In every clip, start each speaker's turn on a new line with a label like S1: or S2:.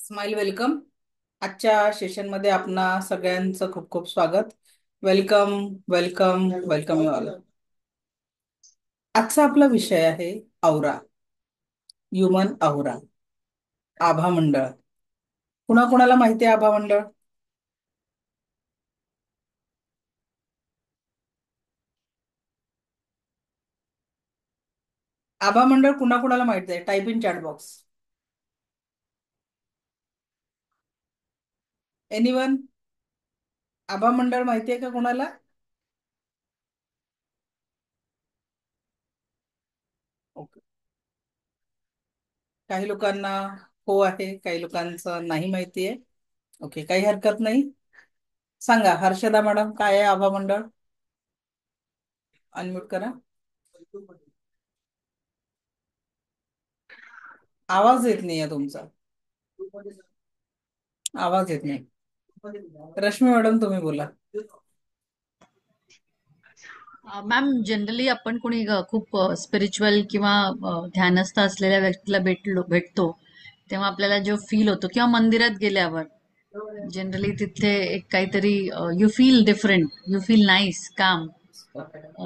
S1: Smile welcome. आजच्या सेशनमध्ये आपणा सगळ्यांचं खूप खूप स्वागत. Welcome. Welcome. Welcome you all. आजचा आपला विषय आहे औरा. ह्युमन औरा. आभा मंडळ. कुणाकुणाला माहिती आहे आभा मंडळ? आभा मंडळ कुणाकुणाला माहिती आहे? Type in chat box. Anyone? आभा मंडळ माहिती आहे का कुणाला? ओके. काही लोकांना हो आहे, काही लोकांचं नाही माहिती आहे. ओके, काही हरकत नाही. सांगा हर्षदा मॅडम, काय आहे आभा मंडळ? अनम्यूट करा. आवाज येत नाहीये तुमचा. आवाज येत नाही. रश्मी मॅडम, तुम्ही बोला.
S2: मॅम, जनरली आपण कोणी खूप स्पिरिच्युअल किंवा ध्यानस्थ असलेल्या व्यक्तीला भेटतो तेव्हा आपल्याला जो फील होतो किंवा मंदिरात गेल्यावर जनरली तिथे एक काहीतरी you feel different, you feel nice, calm.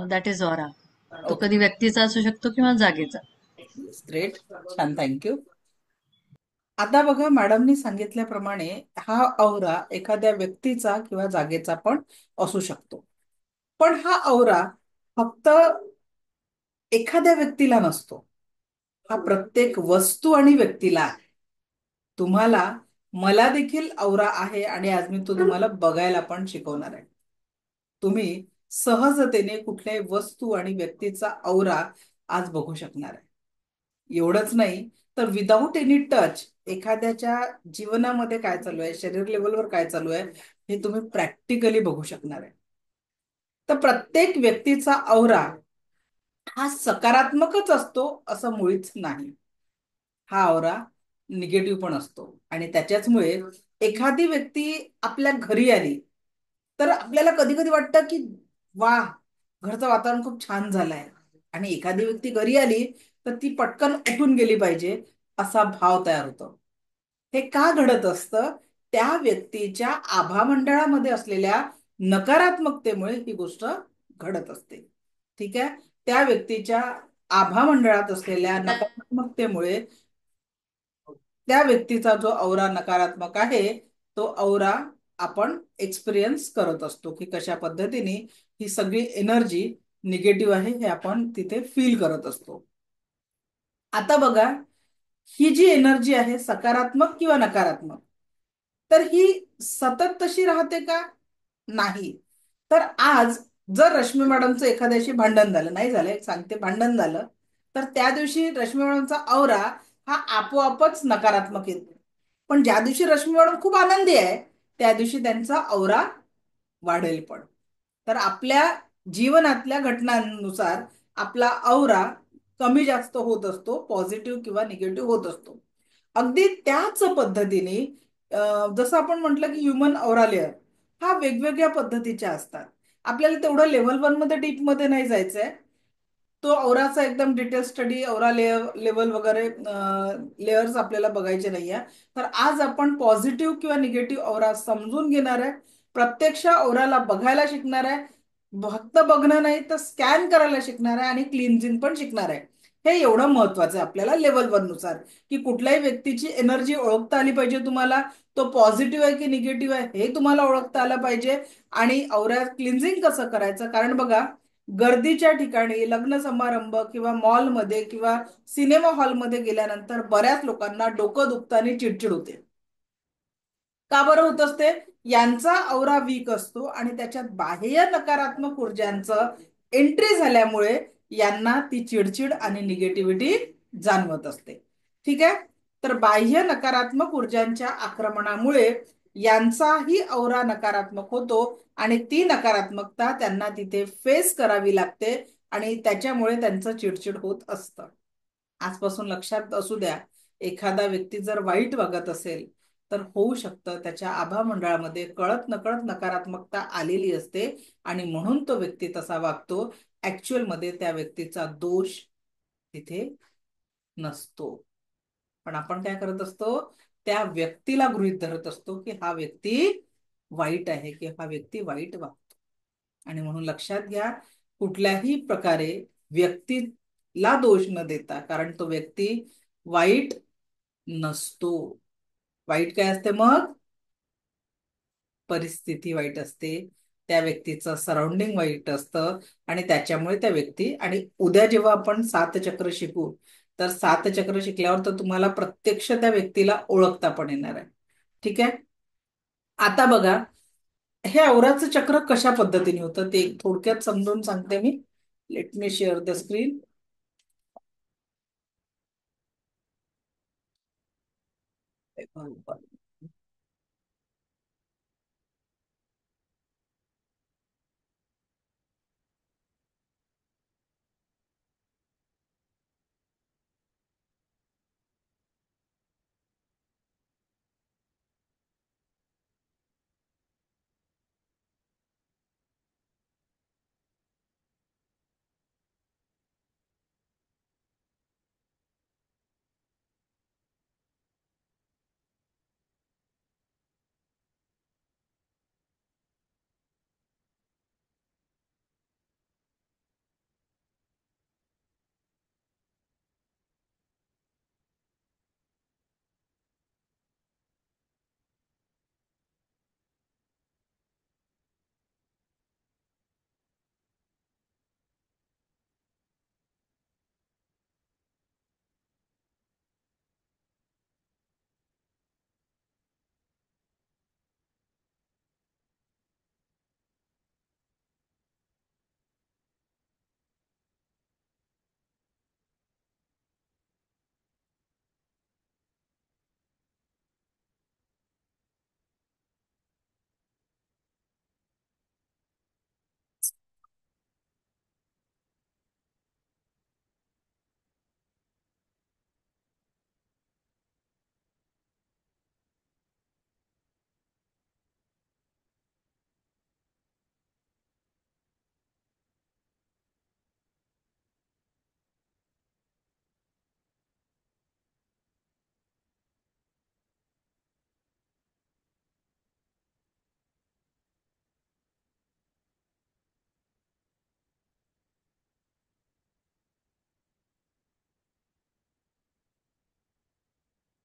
S2: That is aura. तो
S1: ओके.
S2: कधी व्यक्तीचा असू शकतो किंवा जागेचा.
S1: ग्रेट. छान, थँक्यू. आता बघा, मॅडमनी सांगितल्याप्रमाणे हा औरा एखाद्या व्यक्तीचा किंवा जागेचा पण असू शकतो. पण हा औरा फक्त एखाद्या व्यक्तीला नसतो. हा प्रत्येक वस्तू आणि व्यक्तीला आहे. तुम्हाला, मला देखील औरा आहे आणि आज मी तो तुम्हाला बघायला पण शिकवणार आहे. तुम्ही सहजतेने कुठल्याही वस्तू आणि व्यक्तीचा औरा आज बघू शकणार आहे. एवढंच नाही तर विदाऊट एनी टच एखाद्याच्या जीवनामध्ये काय चालू आहे, शरीर लेवलवर काय चालू आहे, हे तुम्ही प्रॅक्टिकली बघू शकणार आहे. तर प्रत्येक व्यक्तीचा औरा हा सकारात्मकच असतो असं मुळीच नाही. हा औरा निगेटिव्ह पण असतो. आणि त्याच्याचमुळे एखादी व्यक्ती आपल्या घरी आली तर आपल्याला कधी कधी वाटतं की वा, घरचं वातावरण खूप छान झालंय. आणि एखादी व्यक्ती घरी आली तर ती पटकन उठून गेली पाहिजे असा भाव तयार होतो. हे का घडत असतं? त्या व्यक्तीच्या आभामंडळामध्ये असलेल्या नकारात्मकतेमुळे ही गोष्ट घडत असते. ठीक आहे. त्या व्यक्तीच्या आभामंडळात असलेल्या नकारात्मकतेमुळे त्या व्यक्तीचा जो औरा नकारात्मक आहे, तो औरा आपण एक्सपिरियन्स करत असतो की कशा पद्धतीने ही सगळी एनर्जी निगेटिव्ह आहे हे आपण तिथे फील करत असतो. आता बघा, ही जी एनर्जी आहे सकारात्मक किंवा नकारात्मक, तर ही सतत तशी राहते का? नाही. तर आज जर रश्मी मॅडमचं एखाद्याशी भांडण झालं, नाही झालं, एक सांगते, भांडण झालं, तर त्या दिवशी रश्मी मॅडमचा औरा हा आपोआपच नकारात्मक येतो. पण ज्या दिवशी रश्मी मॅडम खूप आनंदी आहे त्या दिवशी त्यांचा औरा वाढेल पण. तर आपल्या जीवनातल्या घटनांनुसार आपला औरा कमी जास्त होत असतो, पॉझिटिव्ह किंवा निगेटिव्ह होत असतो. अगदी त्याच पद्धतीने जसं आपण म्हटलं की ह्युमन औरा लेअर हा वेगवेगळ्या पद्धतीच्या असतात. आपल्याला तेवढं लेव्हल 1 मध्ये डीप मध्ये नाही जायचंय. तो औराचा एकदम डिटेल स्टडी, औरा लेवल वगैरे लेयर्स आपल्याला बघायचे नाहीये. तर आज आपण पॉझिटिव्ह किंवा निगेटिव्ह औरा समजून घेणार आहे. प्रत्यक्ष औराला बघायला शिकणार आहे. फक्त बघणं नाही तर स्कॅन करायला शिकणार आहे आणि क्लिन्झिंग पण शिकणार आहे. हे एवढं महत्वाचं आहे आपल्याला लेवल 1 नुसार, की कुठल्याही व्यक्तीची एनर्जी ओळखता आली पाहिजे तुम्हाला. तो पॉझिटिव्ह आहे की निगेटिव्ह आहे हे तुम्हाला ओळखता आलं पाहिजे. आणि औरा क्लिन्झिंग कसं करायचं? कारण बघा, गर्दीच्या ठिकाणी, लग्न समारंभ किंवा मॉलमध्ये किंवा सिनेमा हॉलमध्ये गेल्यानंतर बऱ्याच लोकांना डोकं दुखतं आणि चिडचिड होते. का बरं होत असते? यांचा औरा वीक असतो आणि त्याच्यात बाह्य नकारात्मक ऊर्जांचं एंट्री झाल्यामुळे यांना ती चिडचिड आणि निगेटिव्हिटी जाणवत असते. ठीक आहे. तर बाह्य नकारात्मक ऊर्जांच्या आक्रमणामुळे यांचाही औरा नकारात्मक होतो आणि ती नकारात्मकता त्यांना तिथे फेस करावी लागते आणि त्याच्यामुळे त्यांचं चिडचिड होत असतं. आजपासून लक्षात असू द्या, एखादा व्यक्ती जर वाईट वागत असेल तर होऊ शकतं त्याच्या आभा मंडळामध्ये कळत नकळत नकारात्मकता आलेली असते आणि म्हणून तो व्यक्ती तसा वागतो. ऍक्च्युअल मध्ये त्या व्यक्तीचा दोष तिथे नसतो. पण आपण काय करत असतो? त्या व्यक्तीला गृहीत धरत असतो की हा व्यक्ती वाईट आहे, की हा व्यक्ती वाईट वागतो. आणि म्हणून लक्षात घ्या, कुठल्याही प्रकारे व्यक्तीला दोष न देता, कारण तो व्यक्ती वाईट नसतो. वाईट काय असते मग? परिस्थिती वाईट असते, त्या व्यक्तीचं सराउंडिंग वाईट असतं, आणि त्याच्यामुळे त्या व्यक्ती. आणि उद्या जेव्हा आपण सात चक्र शिकू, तर सात चक्र शिकल्यावर तर तुम्हाला प्रत्यक्ष त्या व्यक्तीला ओळखता पण येणार आहे. ठीक आहे. आता बघा, हे औराचं चक्र कशा पद्धतीने होतं ते थोडक्यात समजून सांगते मी. Let me share the screen.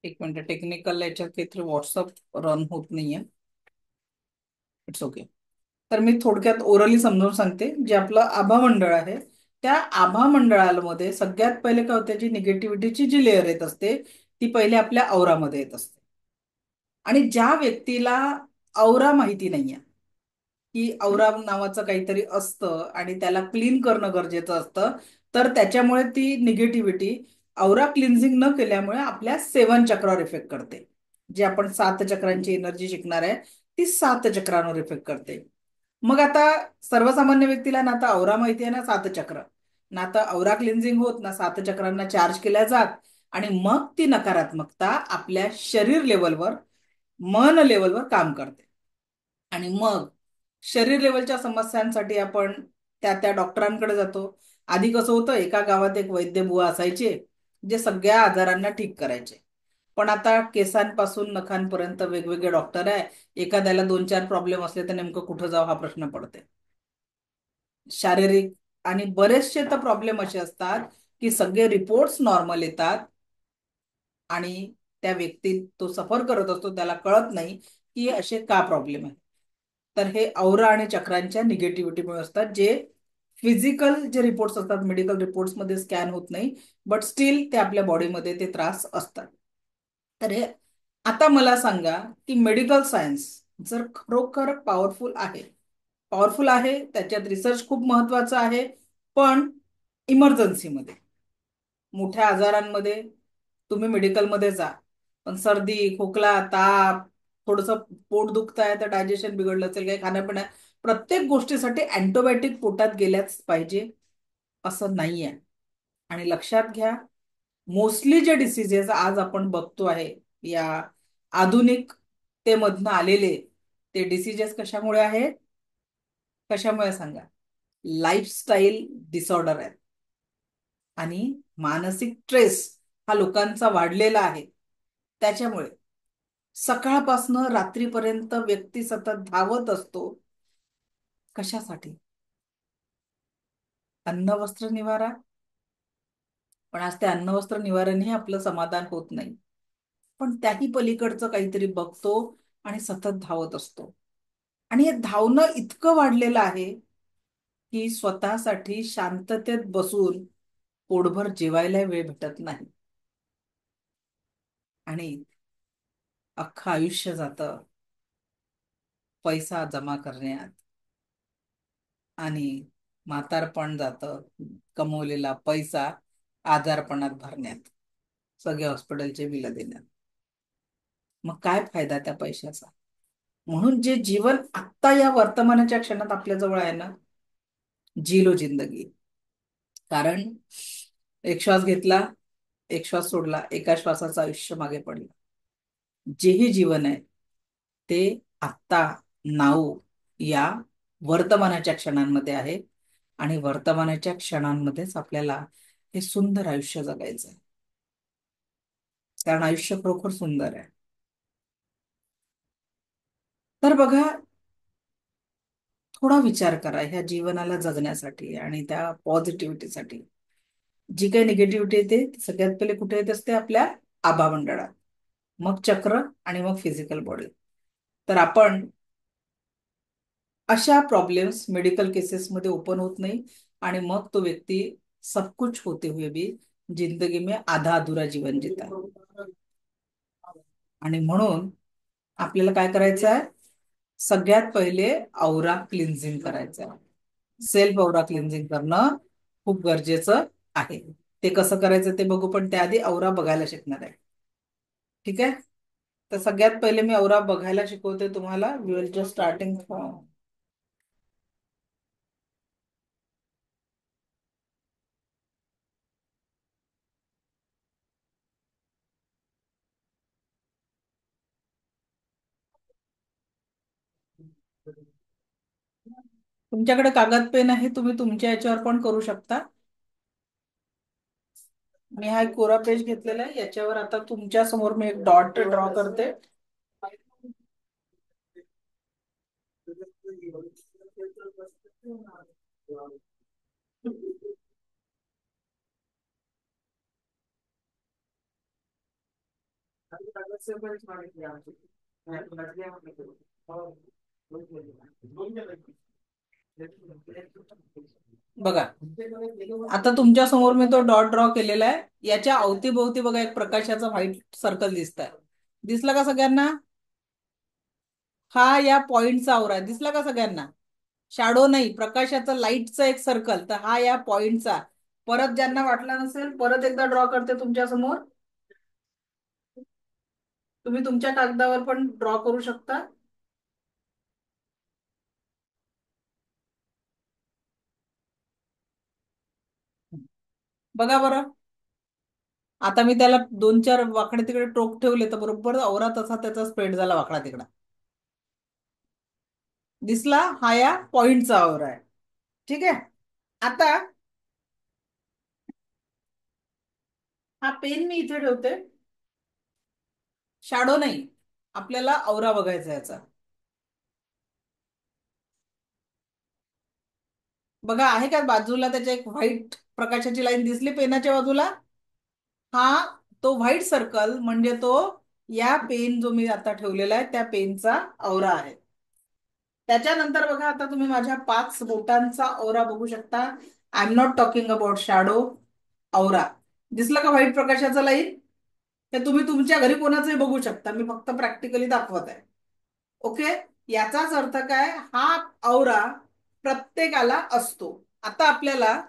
S1: एक मिनिट, टेक्निकल याच्यात काहीतरी व्हॉट्सअप रन होत नाहीये. It's okay. तर मी थोडक्यात ओरली समजावून सांगते. जे आपलं आभा मंडळ आहे, त्या आभा मंडळामध्ये सगळ्यात पहिले काय होते, जी निगेटिव्हिटीची जी लेअर येत असते, ती पहिले आपल्या औरामध्ये येत असते. आणि ज्या व्यक्तीला औरा माहिती नाहीये, की औरा नावाचं काहीतरी असतं आणि त्याला क्लीन करणं गरजेचं असतं, तर त्याच्यामुळे ती निगेटिव्हिटी औरा क्लिन्झिंग न केल्यामुळे आपल्या सेवन चक्रावर इफेक्ट करते. जे आपण सात चक्रांची एनर्जी शिकणार आहे, ती सात चक्रांवर इफेक्ट करते. मग आता सर्वसामान्य व्यक्तीला ना तर औरा माहिती आहे, ना सात चक्र, ना तर औरा क्लिन्झिंग होत, ना सात चक्रांना चार्ज केल्या जात. आणि मग ती नकारात्मकता आपल्या शरीर लेवलवर, मन लेवलवर काम करते. आणि मग शरीर लेवलच्या समस्यांसाठी आपण त्या त्या डॉक्टरांकडे जातो. आधी कसं होतं, एका गावात एक वैद्य बुवा असायचे, जे सगळ्या आजारांना ठीक करायचे. पण आता केसांपासून नखांपर्यंत वेगवेगळे डॉक्टर आहे. एखाद्याला दोन चार प्रॉब्लेम असले तर नेमकं कुठं जावं हा प्रश्न पडते. शारीरिक आणि बरेचसे तर प्रॉब्लेम असे असतात की सगळे रिपोर्ट्स नॉर्मल येतात, आणि त्या व्यक्ती तो सफर करत असतो, त्याला कळत नाही की असे का प्रॉब्लेम आहे. तर हे औरा आणि चक्रांच्या निगेटिव्हिटीमुळे असतात, जे फिजिकल जे रिपोर्ट्स असतात, मेडिकल रिपोर्ट्स मध्ये स्कॅन होत नाही, बट स्टील ते आपल्या बॉडीमध्ये ते त्रास असतात. तर हे, आता मला सांगा की मेडिकल सायन्स जर खरोखर पॉवरफुल आहे, त्याच्यात रिसर्च खूप महत्वाचा आहे, पण इमर्जन्सीमध्ये, मोठ्या आजारांमध्ये तुम्ही मेडिकलमध्ये जा, पण सर्दी, खोकला, ताप, थोडस पोट दुखत आहे तर डायजेशन बिघडलं असेल, काही खाण्यापिण्या, प्रत्येक गोष्टीसाठी अँटीबायोटिक पोटात गेल्याच पाहिजे असं नाहीये. आणि लक्षात घ्या, मोस्टली जे डिसिजेस आज आपण बघतो आहे, या आधुनिकतेमधनं आलेले, ते डिसिजेस कशामुळे आहेत? कशामुळे सांगा? लाईफस्टाईल डिसऑर्डर आहेत, आणि मानसिक स्ट्रेस हा लोकांचा वाढलेला आहे त्याच्यामुळे. सकाळपासनं रात्रीपर्यंत व्यक्ती सतत धावत असतो. कशासाठी? अन्न वस्त्र निवारा. पण आज ते अन्न वस्त्र निवारणही आपलं समाधान होत नाही. पण त्याही पलीकडचं काहीतरी बघतो आणि सतत धावत असतो. आणि हे धावणं इतकं वाढलेलं आहे की स्वतःसाठी शांततेत बसून पोटभर जेवायला वेळ भेटत नाही. आणि अख्खं आयुष्य जातं पैसा जमा करण्यात, आणि म्हातारपण जातं कमवलेला पैसा आजारपणात भरण्यात, सगळे हॉस्पिटलचे बिल देण्यात. मग काय फायदा त्या पैशाचा? म्हणून जे जीवन आत्ता या वर्तमानाच्या क्षणात आपल्या जवळ आहे ना, जी लो जिंदगी. कारण एक श्वास घेतला, एक श्वास सोडला, एका श्वासाचं आयुष्य मागे पडलं. जेही जीवन आहे ते आत्ता, नाऊ, या वर्तमानाच्या क्षणांमध्ये आहे. आणि वर्तमानाच्या क्षणांमध्येच आपल्याला हे सुंदर आयुष्य जगायचं आहे. कारण आयुष्य खरोखर सुंदर आहे. तर बघा, थोडा विचार करा ह्या जीवनाला जगण्यासाठी आणि त्या पॉझिटिव्हिटीसाठी. जी काही निगेटिव्हिटी येते ती सगळ्यात पहिले कुठे येत असते? आपल्या आभामंडळात, मग चक्र, आणि मग फिजिकल बॉडी. तर आपण अशा प्रॉब्लेम्स मेडिकल केसेसमध्ये ओपन होत नाही. आणि मग तो व्यक्ती सब कुछ होते हुए भी जिंदगी में आधा अधुरा जीवन जीता है. आणि म्हणून आपल्याला काय करायचं आहे? सगळ्यात पहिले औरा क्लिन्झिंग करायचं आहे. सेल्फ औरा क्लिन्झिंग करणं खूप गरजेचं आहे. ते कसं करायचं ते बघू, पण त्याआधी औरा बघायला शिकणार आहे. ठीक आहे? तर सगळ्यात पहिले मी औरा बघायला शिकवते तुम्हाला. We will just starting from. तुमच्याकडे कागद पेन आहे, तुम्ही तुमच्या याच्यावर पण करू शकता. मी हा एक कोरा पेज घेतलेला आहे, याच्यावर आता तुमच्या समोर मी एक डॉट ड्रॉ करते. बघा, आता तुमच्या समोर मी तो डॉट ड्रॉ केलेला आहे. याच्या अवतीभोवती बघा एक प्रकाशाचा व्हाईट सर्कल दिसत आहे. दिसला का सगळ्यांना? हा या पॉइंटचा आवरा आहे. दिसला का सगळ्यांना? शॅडो नाही, प्रकाशाचं, लाईटचं एक सर्कल. तर हा या पॉइंटचा. परत ज्यांना वाटला नसेल, परत एकदा ड्रॉ करते तुमच्या समोर. तुम्ही तुमच्या कागदावर पण ड्रॉ करू शकता. बघा बरं. आता मी त्याला दोन चार वाकडे तिकडे टोक ठेवले तर बरोबर औरा तसा त्याचा स्प्रेड झाला वाकडा तिकडा. दिसला? हा या पॉइंटचा आवरा आहे. ठीक आहे. आता हा पेन मी इथे ठेवते. शॅडो नाही, आपल्याला औरा बघायचा याचा. बघा, आहे का बाजूला त्याच्या एक व्हाईट प्रकाशाची लाईन दिसली पेनाच्या बाजूला? हा तो व्हाईट सर्कल म्हणजे तो या पेन जो मी आता ठेवलेला आहे त्या पेनचा औरा आहे. त्याच्यानंतर बघा, आता तुम्ही माझ्या 5 बोटांचा औरा बघू शकता. I am not talking about shadow. Aura दिसला का व्हाईट प्रकाशाचा लाईन? ते तुम्ही तुमच्या घरी कोणाचंही बघू शकता, मी फक्त प्रॅक्टिकली दाखवत आहे. ओके. याचाच अर्थ काय? हा औरा प्रत्येकाला असतो. आता आपल्याला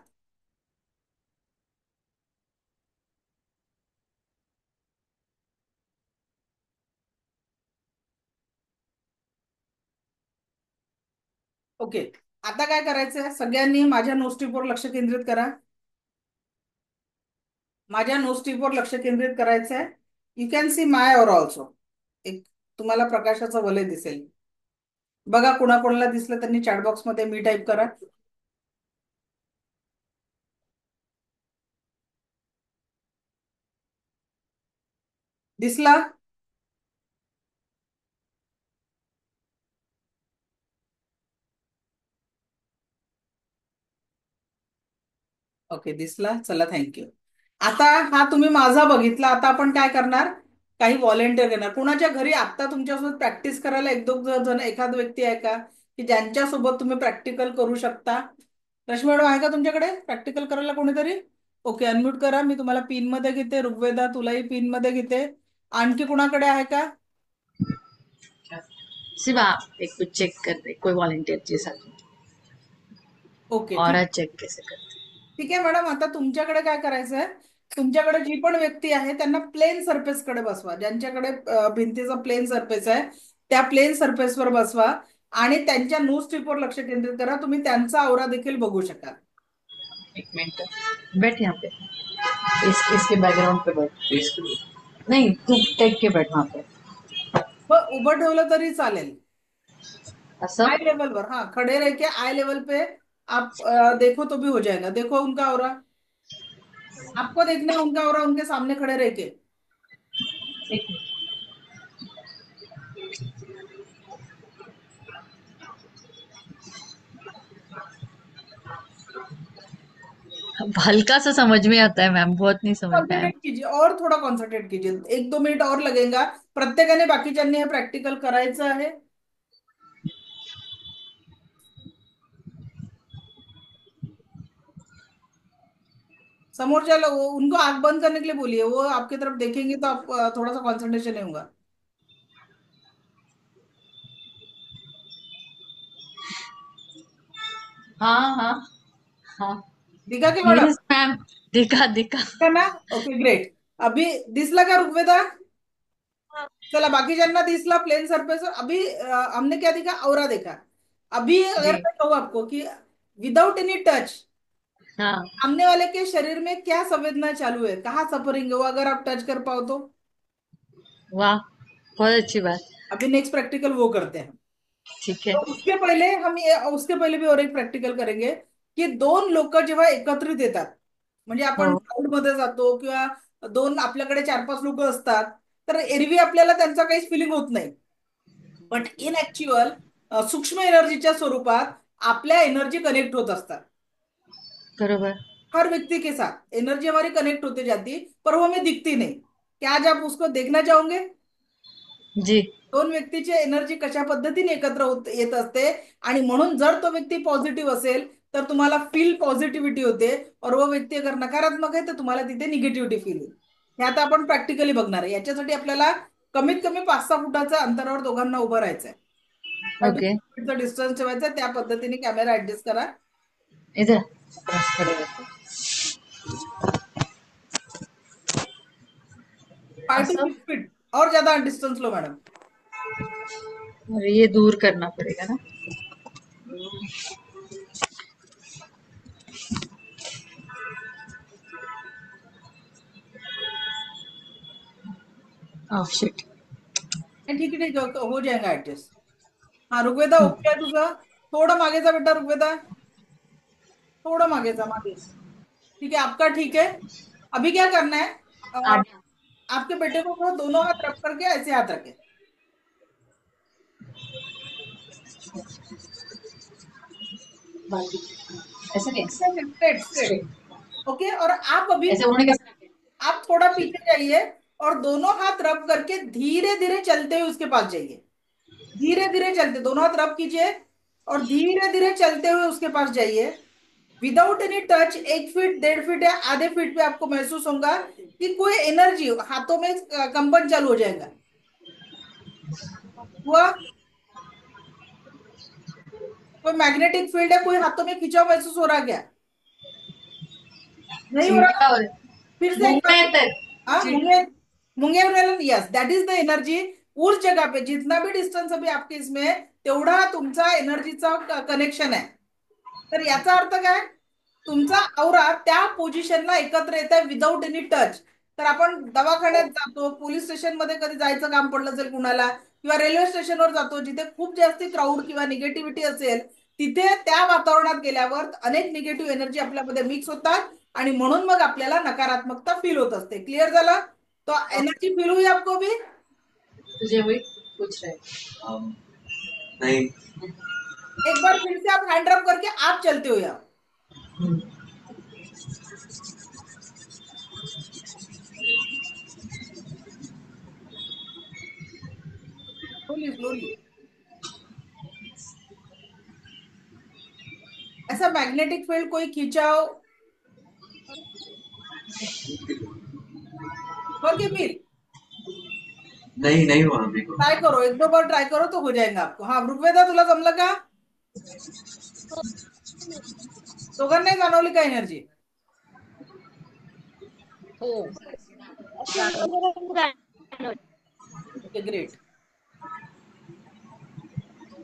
S1: ओके, आता काय करायचंय? सगळ्यांनी माझ्या नोस्टिपवर लक्ष केंद्रित करा. माझ्या नोस्टिपवर लक्ष केंद्रित करायचंय. यू कॅन सी माय और ऑल्सो. एक तुम्हाला प्रकाशाचं वलय दिसेल. बघा, कुणाकोणाला दिसलं त्यांनी चॅटबॉक्स मध्ये मी टाईप करा. दिसला? ओके, दिसला, चला थँक्यू. आता हा तुम्ही माझा बघितला. आता आपण काय करणार, काही व्हॉलेंटिअर घेणार. कुणाच्या घरी आता तुमच्यासोबत प्रॅक्टिस करायला एक दोन जण, एखाद व्यक्ती आहे का की ज्यांच्यासोबत तुम्ही प्रॅक्टिकल करू शकता? रश्मी मॅडम आहे का तुमच्याकडे प्रॅक्टिकल करायला कोणीतरी? ओके, अनम्यूट करा. मी तुम्हाला पिन मध्ये घेते. ऋग्वेदा, तुलाही पिन मध्ये घेते. आणखी कुणाकडे आहे का?
S2: सिर्फ आप एक कुछ चेक कर दे, कोई वॉलंटियर के साथ
S1: ओके, ठीक.
S2: और चेक कैसे करते?
S1: ठीक आहे मॅडम, आता तुमच्याकडे काय करायचं आहे, तुमच्याकडे जी पण व्यक्ती आहे त्यांना प्लेन सरफेस कडे बसवा. ज्यांच्याकडे भिंतीचा प्लेन सरफेस आहे त्या प्लेन सरफेसवर बसवा आणि त्यांच्या नोज टिपवर लक्ष केंद्रित करा. तुम्ही त्यांचा आवरा देखील बघू शकाल.
S2: एक मिनट, बैठ यहाँ पे, इसके बैकग्राउंड पे बैठ, नहीं तू टेक के बैठ वहां पे,
S1: मग उभं ठेवलं तरी चालेल.
S2: असं.
S1: आई लेवल पर, हाँ, खड़े रह के आई लेवल पे आप देखो तो भी हो जाएगा. देखो उनका आवरा, आपको देखना है उनका आवरा उनके सामने खड़े रह के.
S2: एक मिनट, हल्का सा समझ में आता है मैम, बहुत नहीं समझ में आया.
S1: कॉन्सेंट्रेट कीजिए और थोड़ा कॉन्सेंट्रेट कीजिए. एक दो मिनिट और लगेगा. प्रत्येकाने बाकीच्यांनी हे प्रॅक्टिकल करायचं आहे. समोरच्या उनको आंख बंद करने के लिए बोलिए. वो आपकी तरफ देखेंगे तो आप थोड़ा सा कॉन्सेंट्रेशन नहीं होगा.
S2: हाँ हाँ हाँ,
S1: दिखा क्या मैडम?
S2: यस मैम, दिखा दिखा.
S1: दिखा ना? Okay, great. अभी दिसला का ऋग्वेदा? चला, बाकीच्यांना दिसला प्लेन सरफेस. अभी हमने क्या देखा, औरा देखा. अभी अगर
S2: जी
S1: मैं कहूँ आपको कि विदाउट एनी टच
S2: हाँ,
S1: सामने वाले के शरीर में क्या संवेदना चालू है, कहाँ सफरिंग है, वो अगर आप टच कर पाओ तो.
S2: वाह, बहुत अच्छी बात.
S1: अभी नेक्स्ट प्रैक्टिकल वो करते हैं.
S2: ठीक है.
S1: तो उसके पहिले भी और एक प्रॅक्टिकल करेंगे की दोन लोक जेव्हा एकत्रित येतात, म्हणजे आपण
S2: हो,
S1: क्राऊड मध्ये जातो किंवा दोन, आपल्याकडे चार पाच लोक असतात, तर एरवी आपल्याला त्यांचा काहीच फिलिंग होत नाही. बट इन ऍक्च्युअल सूक्ष्म एनर्जीच्या स्वरूपात आपल्या एनर्जी कनेक्ट होत असतात.
S2: बरोबर.
S1: हर व्यक्ति के साथ एनर्जी हमारी कनेक्ट होते जाती, पर वो हमें दिखती नहीं. क्या आज आप उसको देखना चाहोगे?
S2: जी.
S1: दोन व्यक्तीची एनर्जी कशा पद्धतीने एकत्र होत येत असते. आणि म्हणून जर तो व्यक्ती पॉझिटिव्ह असेल तर तुम्हाला फील पॉझिटिव्हिटी होते, और वो व्यक्ती अगर नकारात्मक आहे तर तुम्हाला तिथे निगेटिव्हिटी फील होईल. हे आता आपण प्रॅक्टिकली बघणार आहे. याच्यासाठी आपल्याला कमीत कमी 5-6 फुटाच्या अंतरावर दोघांना उभं राहायचंय.
S2: ओके,
S1: 30 फीटचा डिस्टन्स ठेवायचा. त्या पद्धतीने कॅमेरा ऍडजस्ट करा.
S2: इधर बस खड़े रहते.
S1: 5 to 6 फीट और ज्यादा डिस्टेंस लो मैडम.
S2: और ये दूर करना पड़ेगा ना. Oh shit.
S1: ठीक आहे, ठीक आहे, हो जाएगा ऍडजस्ट. हाँ ऋग्वेदा, ओके आहे तुझं? थोडं मागे जा बेटा ऋग्वेदा, थोड़ा मागे जा, मागे. ठीक है, आपका ठीक है. अभी क्या करना है,
S2: आज
S1: आपके बेटे को वो दोनों हाथ रख करके ऐसे हाथ रखे.
S2: ऐसे नहीं,
S1: स्ट्रेट स्ट्रेट.
S2: स्ट्रेट.
S1: ओके, और आप अभी
S2: ऐसे उन्होंने कैसे रखे?
S1: आप थोड़ा पीछे जाइए और दोनों हाथ रब करके धीरे धीरे चलते हुए उसके पास जाइए. धीरे धीरे चलते, दोनों हाथ रब कीजिए और धीरे धीरे चलते हुए उसके पास जाइए. Without any touch 1 feet, 1.5 feet या आधे फीट पे आपको महसूस होगा कि कोई एनर्जी हाथों में कंपन चालू हो जाएगा. हुआ? कोई मैग्नेटिक फील्ड है, कोई हाथों में खिंचाव महसूस हो रहा है क्या? नहीं हो रहा?
S2: चींटियां और
S1: फिर से एक
S2: मुंह
S1: बार.
S2: में तक
S1: हाँ,
S2: चींटी.
S1: मुंगेर. मुंगेर मेलन, yes, that is the energy. उस जगह पे जितना भी डिस्टन्स अभी आपके इसमें है, तेवढा तुमचा एनर्जीचा कनेक्शन आहे. तर याचा अर्थ काय, तुमचा औरा त्या पोझिशनला एकत्र येत आहे विदाऊट एनी टच. तर आपण दवाखान्यात जातो, पोलीस स्टेशन मध्ये कधी जायचं काम पडलं असेल कुणाला, किंवा रेल्वे स्टेशनवर जातो जिथे खूप जास्ती क्राऊड किंवा निगेटिव्हिटी असेल, तिथे त्या वातावरणात गेल्यावर अनेक निगेटिव्ह एनर्जी आपल्यामध्ये मिक्स होतात आणि म्हणून मग आपल्याला नकारात्मकता फील होत असते. क्लिअर झालं? तो एनर्जी फील हुई आपको भी?
S2: तुझे वही पूछ रहे. नहीं.
S1: एक बार फिर से आप हैंड रब करके आप चलते हो. स्लोली स्लोली, ऐसा मैग्नेटिक फील्ड कोई खींचाओ, और के फिर
S3: नहीं नहीं हुआ मेरे को।
S1: ट्राई करो, एक दो बार ट्राई करो तो हो जाएगा आपको. हा ऋग्वेदा, तुला जमलं का? दोघांना नाही जाणवली का एनर्जी?
S4: हो.
S1: Okay great.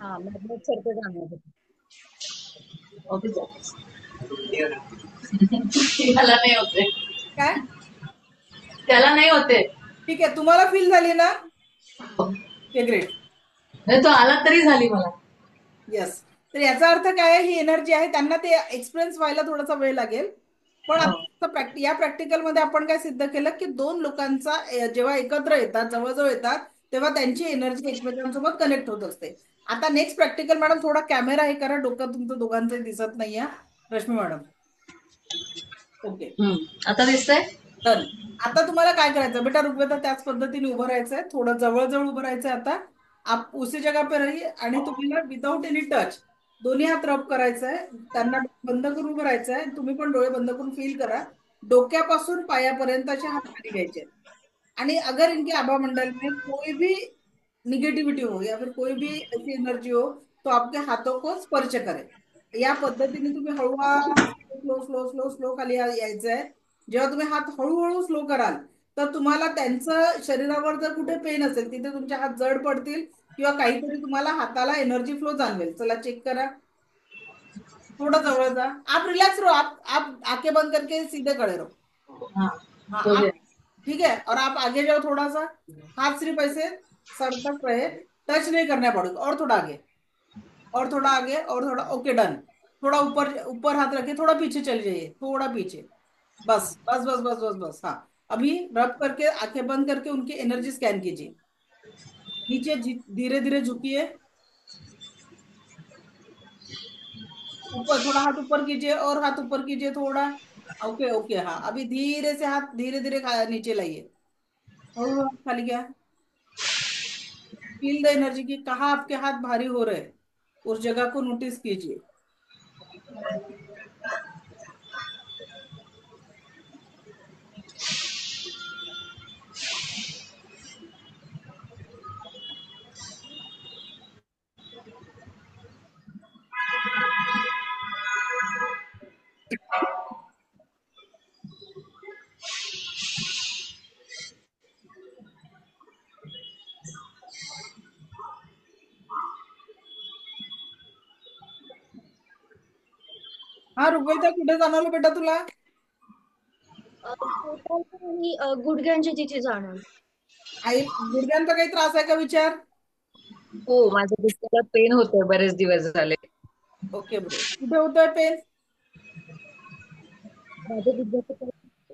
S4: हा मॅग्नेट सारखं जाणवत होतं.
S2: ओके. त्याला नाही होते.
S1: काय?
S2: त्याला नाही होते.
S1: ठीक आहे, तुम्हाला फील झाली ना? Okay great.
S2: नाही, तो आला तरी झाली मला.
S1: येस. तर याचा अर्थ काय आहे, ही एनर्जी आहे, त्यांना ते एक्सपिरियन्स व्हायला थोडासा वेळ लागेल. पण
S2: हो.
S1: आता या प्रॅक्टिकल मध्ये आपण काय सिद्ध केलं की दोन लोकांचा जेव्हा एकत्र येतात, जवळजवळ येतात, तेव्हा त्यांची एनर्जी एकमेकांसोबत कनेक्ट होत असते. आता नेक्स्ट प्रॅक्टिकल मॅडम, थोडा कॅमेरा हे करा, डोकं तुमचं दोघांचं दिसत नाहीये. रश्मी मॅडम. ओके
S2: आता दिसतंय.
S1: डन. आता तुम्हाला काय करायचं बेटा, ऋग्वेदा त्याच पद्धतीने उभं राहायचंय, थोडं जवळ उभं राहायचंय. आता आप उसी जगह पे रहिए आणि तुम्हाला विदाउट एनी टच दोन्ही हात रब करायचंय, त्यांना बंद करून उभं राहायचंय. तुम्ही पण डोळे बंद करून फील करा, डोक्यापासून पायापर्यंतचे हात खाली घ्यायचे. आणि अगर इनके आभा मंडल में कोई भी निगेटिविटी हो या फिर कोई भी ऐसी एनर्जी हो, तो आपके हाथों को स्पर्श करे. या पद्धतीने तुम्ही हळूवार स्लो स्लो स्लो स्लो खाली यायचंय. जेव्हा तुम्ही हात हळूहळू स्लो कराल, तर तुम्हाला त्यांचं शरीरावर जर कुठे पेन असेल, तिथे तुमचे हात जड पडतील किंवा काहीतरी तुम्हाला हाताला एनर्जी फ्लो जाणवेल. चला चेक करा, थोड़ा जवळ जा. आप रिलैक्स रहो, आप आंखें बंद करके सीधे खड़े रहो.
S2: हाँ,
S1: हाँ
S2: तो
S1: आप, ठीक है, और आप आगे जाओ थोड़ा सा, हाथ सिर्फ ऐसे सर तक रहे, टच नहीं करना पड़ेगा. और थोड़ा आगे, और थोड़ा आगे, और थोड़ा. Okay done. थोड़ा ऊपर ऊपर हाथ रखिए, थोड़ा पीछे चले जाइए, थोड़ा पीछे. बस बस बस बस बस बस. हाँ, अभी रब करके आंखें बंद करके उनकी एनर्जी स्कैन कीजिए. नीचे धीरे धीरे झुकिए, ऊपर थोड़ा हाथ ऊपर कीजिए, और हाथ ऊपर कीजिए थोड़ा. Okay okay. हाँ, अभी धीरे से हाथ धीरे धीरे नीचे लाइए, और खाली क्या, फील द एनर्जी की कहाँ आपके हाथ भारी हो रहे हैं, उस जगह को नोटिस कीजिए. हा ऋग्वेदा, कुठे जाणवलं बेटा तुला?
S4: आणि गुडघ्यांची तिथे जाणवली.
S1: आई गुडघ्यांचा काही त्रास आहे का विचार?
S4: हो, माझ्या गुडघ्याला पेन होतोय बरेच दिवस झाले.
S1: ओके ब्रो, कुठे होतोय पेन?
S4: माझ्या गुडघ्याचं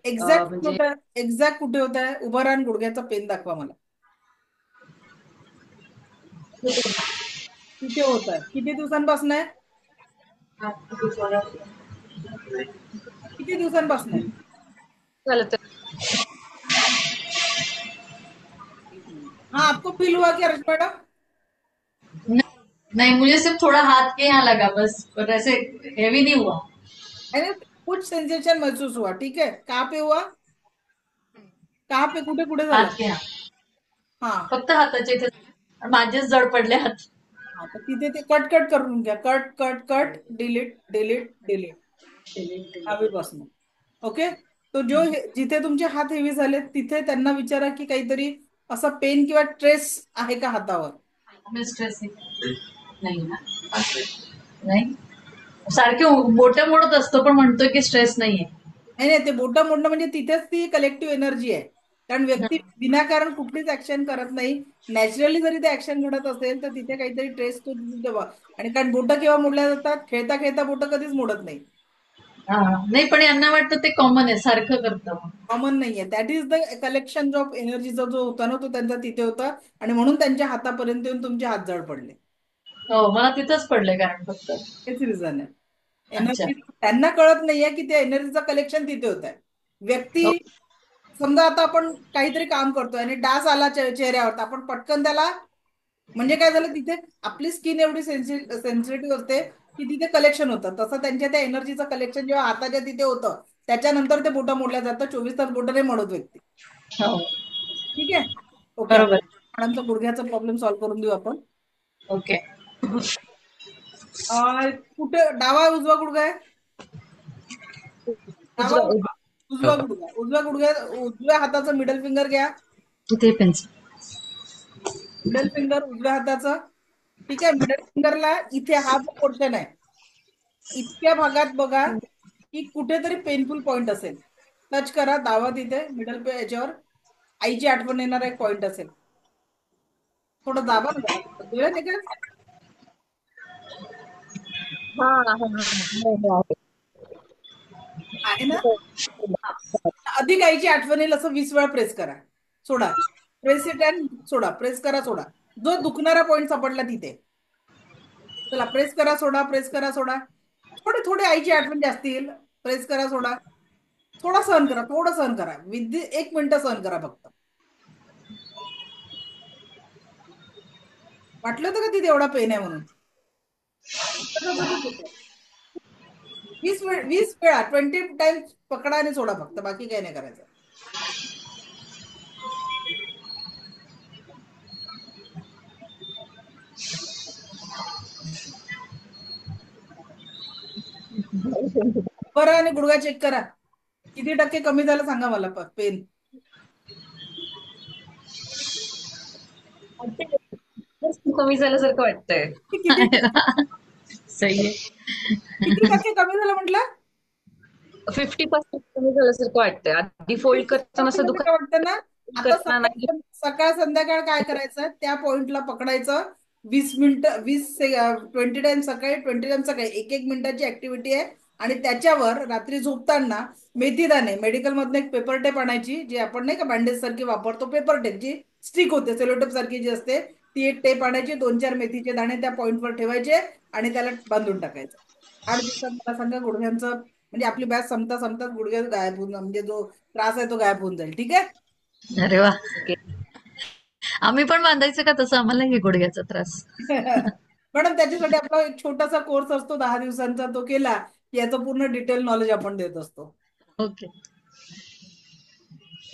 S1: एक्झॅक्ट कुठे
S4: म्हणजे
S1: होत आहे? एक्झॅक्ट कुठे होत आहे? उभं राहून गुडघ्याचा पेन दाखवा मला. तिथे होत आहे. किती दिवसांपासून आहे? किती दिवसांपासून आहे?
S4: झालं तर
S1: हाँ, आपको फील हुआ क्या रश्मि मैडम?
S2: नहीं, मुझे सिर्फ थोड़ा हाथ के यहाँ लगा बस, पर ऐसे हेवी नहीं हुआ.
S1: है ना? कुछ सेंसेशन महसूस हुआ, ठीक है. कहाँ पे हुआ? कहाँ पे, कुठे कुठे झालं?
S2: हात के यहाँ,
S1: हाँ
S2: फक्त हाताच्या इथे. माझेच जड पडले हात.
S1: हाँ, तर तिथे ते कट कट करून घ्या. Cut cut cut, delete delete delete. हवेपासून. ओके. तो जो जिथे तुमचे हात हेवी झाले, तिथे त्यांना विचारा की काहीतरी असं पेन किंवा स्ट्रेस आहे का हातावर?
S2: स्ट्रेस नाही ना, नाही. सारखे बोटं मोडत असतो पण म्हणतोय की स्ट्रेस नाहीये.
S1: नाही नाही, ते बोटं मोडणं म्हणजे तिथेच ती कलेक्टिव्ह एनर्जी आहे. कारण व्यक्ती विनाकारण कुठलीच ऍक्शन करत नाही. नॅचरली जरी ते ऍक्शन घडत असेल, तर तिथे काहीतरी ट्रेस तो तेव्हा. आणि कारण बोटं केव्हा मोडल्या जातात? खेळता खेळता बोटं कधीच मोडत नाही.
S2: हा, नाही पण यांना वाटतं ते कॉमन आहे, सारखं करतं.
S1: कॉमन नाहीये. That is the collection of एनर्जीचा जो होता ना, तो त्यांचा तिथे होता, आणि म्हणून त्यांच्या हातापर्यंत येऊन तुमचे हात जड पडले.
S2: हो, मला तिथंच पडलंय कारण फक्त.
S1: हेच रिझन आहे.
S2: अच्छा.
S1: एनर्जी त्यांना कळत नाहीये की त्या एनर्जीचं कलेक्शन तिथे होत आहे. व्यक्ती,
S2: हो.
S1: समजा आता आपण काहीतरी काम करतोय आणि डास आला चेहऱ्यावर, तर आपण पटकन त्याला म्हणजे काय झालं, तिथे आपली स्किन एवढी सेन्सिटिव्ह असते की तिथे कलेक्शन होतं. तसं त्यांच्या त्या एनर्जीचं कलेक्शन जेव्हा हाताच्या तिथे होतं, त्याच्यानंतर ते बोटं मोडल्या जातं. 24 तास बोटं नाही मोडत व्यक्ती.
S2: हो.
S1: ठीक आहे. ओके, आता
S2: बरोबर.
S1: मॅडमचा गुडघ्याचा प्रॉब्लेम सॉल्व्ह करून देऊ आपण.
S2: ओके.
S1: कुठे डावा उजवा गुडघा आहे? डावा
S4: उजवा
S1: उजवा उजवा गुडघा. उजव्या हाताचं मिडल फिंगर घ्या.
S2: इथे पेन्सिल.
S1: मिडल फिंगर उजव्या हाताचं. ठीक आहे. मिडल फिंगरला इथे हा जो पोर्शन आहे, इतक्या भागात बघा की कुठेतरी पेनफुल पॉइंट असेल. टच करा दावा तिथे मिडल पे याच्यावर. आईची आठवण येणारा एक पॉइंट असेल. थोडं दाबा ना जरा. कळलं नाही का?
S4: हा हा हा हा, आहे.
S1: आहे ना? अधिक आईची आठवण येईल असं 20 वेळा प्रेस करा. सोडा. प्रेस इट अँड सोडा. प्रेस करा सोडा. जो दुखणारा पॉइंट सापडला तिथे. चला प्रेस करा सोडा. प्रेस करा सोडा. थोडे थोडे आईची आठवण जास्त येईल. प्रेस करा सोडा. थोडा सहन करा. थोडं सहन करा. 1 मिनिट सहन करा फक्त. वाटलं होतं का तिथे एवढा पेन आहे म्हणून? 20 वेळा 20 टाइम्स पकडा आणि सोडा फक्त. बाकी काही नाही करायचं. बरं, आणि गुडघा चेक करा. किती टक्के कमी झालं सांगा मला पेन.
S4: कमी झाल्यासारखं वाटतंय.
S1: किती
S2: सही आहे.
S1: किती टक्के कमी झालं म्हटलं?
S4: 50% कमी झाल्यासारखं वाटतंय. आधी फोल्ड करताना असं दुखत
S1: काय वाटतं ना? आता
S4: करताना नाही.
S1: सकाळ सकाळ संध्याकाळ काय करायचं, त्या पॉइंटला पकडायचं. 20 मिनिटं 20 टाइम सकाळी, 20 टाइम सकाळी. 1 1 मिनिटाची ऍक्टिव्हिटी आहे. आणि त्याच्यावर रात्री झोपताना मेथी दाणे मेडिकल मधून एक पेपर टेप आणायची, जी आपण नाही का बँडेज सारखी वापरतो, पेपर टेप जी स्टिक होते, सेलोटेप सारखी जी असते, ती एक टेप आणायची. 2 4 मेथीचे दाणे त्या पॉइंटवर ठेवायचे आणि त्याला बांधून टाकायचं. 8 दिवसात मला सांगा गुडघ्यांचं, म्हणजे आपली बॅच संपता संपता गुडघे गायब होऊन, म्हणजे जो त्रास आहे तो गायब होऊन जाईल. ठीक आहे.
S2: अरे वा.
S4: ओके.
S2: आम्ही पण बांधायचं का तसं? आम्हाला नाही गुडघ्याचा त्रास.
S1: मॅडम त्याच्यासाठी आपला एक छोटासा कोर्स असतो 10 दिवसांचा, तो केला की याचं पूर्ण डिटेल नॉलेज आपण देत असतो.
S2: Okay.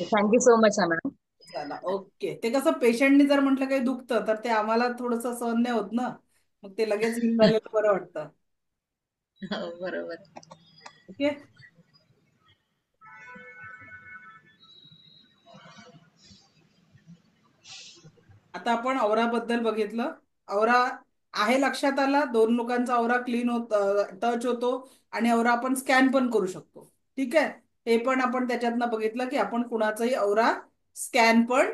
S4: Thank you so much ma'am.
S1: चला ओके. ते कसं पेशंटनी जर म्हटलं काही दुखतं तर ते आम्हाला थोडस सहन नाही होत ना, मग ते लगेच हिल झालेलं बरं वाटतं.
S2: हो, बरोबर.
S1: ओके. आता आपण औराबद्दल बघितलं. औरा आहे लक्षात आला. 2 लोकांचा औरा क्लीन होत, टच होतो. आणि औरा आपण स्कॅन पण करू शकतो. ठीक आहे. हे पण आपण त्याच्यातनं बघितलं की आपण कुणाचाही औरा स्कॅन पण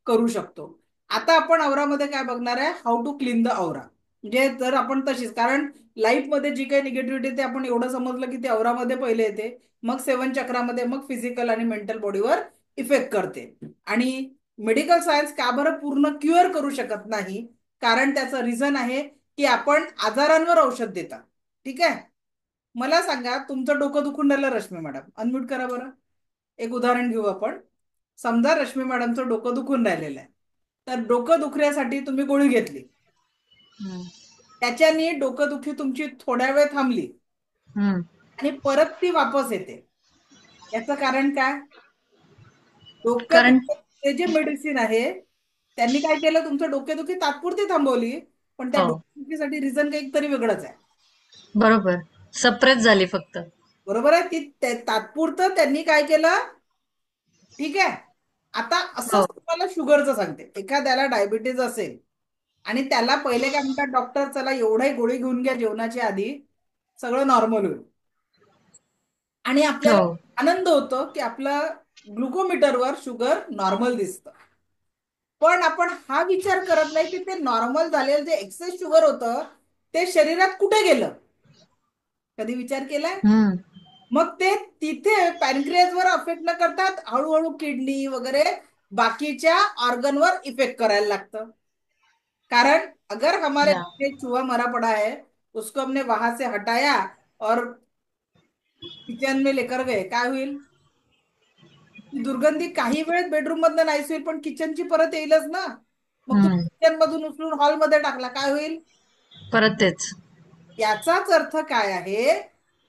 S1: करू शकतो. आता आपण औरामध्ये काय बघणार आहे, हाऊ टू क्लीन द औरा. म्हणजे जर आपण तशीच, कारण लाईफमध्ये जी काही निगेटिव्हिटी ते आपण एवढं समजलं की ते औरामध्ये पहिले येते, मग 7 चक्रामध्ये, मग फिजिकल आणि मेंटल बॉडीवर इफेक्ट करते. आणि मेडिकल सायन्स का बरं पूर्ण क्युअर करू शकत नाही, कारण त्याचं रिझन आहे की आपण आजारांवर औषध देतात. ठीक आहे. मला सांगा, तुमचं डोकं दुखून राहिलं रश्मी मॅडम, अनम्यूट करा बरं. एक उदाहरण घेऊ आपण. समजा रश्मी मॅडमचं डोकं दुखून राहिलेलं आहे, तर डोकं दुखण्यासाठी तुम्ही गोळी घेतली.
S2: हम्म.
S1: त्याच्याने डोकंदुखी तुमची थोड्या वेळ थांबली
S2: हम्म.
S1: आणि परत ती वापस येते. याचं कारण काय? डोकं
S2: कारण
S1: ते जे मेडिसिन आहे त्यांनी काय केलं, तुमचं डोकेदुखी तात्पुरती थांबवली, पण त्या
S2: हो,
S1: डोकेदुखीसाठी रिझन काही तरी वेगळंच आहे.
S2: बरोबर. सप्रेस झाली फक्त.
S1: बरोबर आहे. ती तात्पुरतं त्यांनी काय केलं. ठीक आहे. आता
S2: हो.
S1: असंच तुम्हाला शुगरचं सांगते. एखाद्याला डायबिटीज असेल आणि त्याला पहिले काय म्हणतात डॉक्टर, चला एवढाही गोळी घेऊन घ्या जेवणाच्या आधी, सगळं नॉर्मल होईल. आणि
S2: हो.
S1: आपल्याला आनंद होतो की आपलं ग्लुकोमीटरवर शुगर नॉर्मल दिसतं. पण आपण हा विचार करत नाही की ते नॉर्मल झालेलं जे एक्सेस शुगर होतं ते शरीरात कुठे गेलं. कधी विचार केलाय?
S2: हम्म.
S1: मग ते तिथे पॅनक्रियाजवर अफेक्ट न करतात हळूहळू किडनी वगैरे बाकीच्या ऑर्गनवर इफेक्ट करायला लागतं. कारण अगर हमारे
S2: या.
S1: एक चूहा मरा पड़ा है, उसको हमने वहां से हटाया और किचन में लेकर गए, काय होईल? ती दुर्गंधी काही वेळेत बेडरूम मधनं नाहीच होईल, पण किचनची परत येईलच ना. मग
S2: हम्म.
S1: तुम्ही किचन मधून उचलून हॉलमध्ये टाकला, काय होईल?
S2: परत तेच.
S1: याचाच अर्थ काय आहे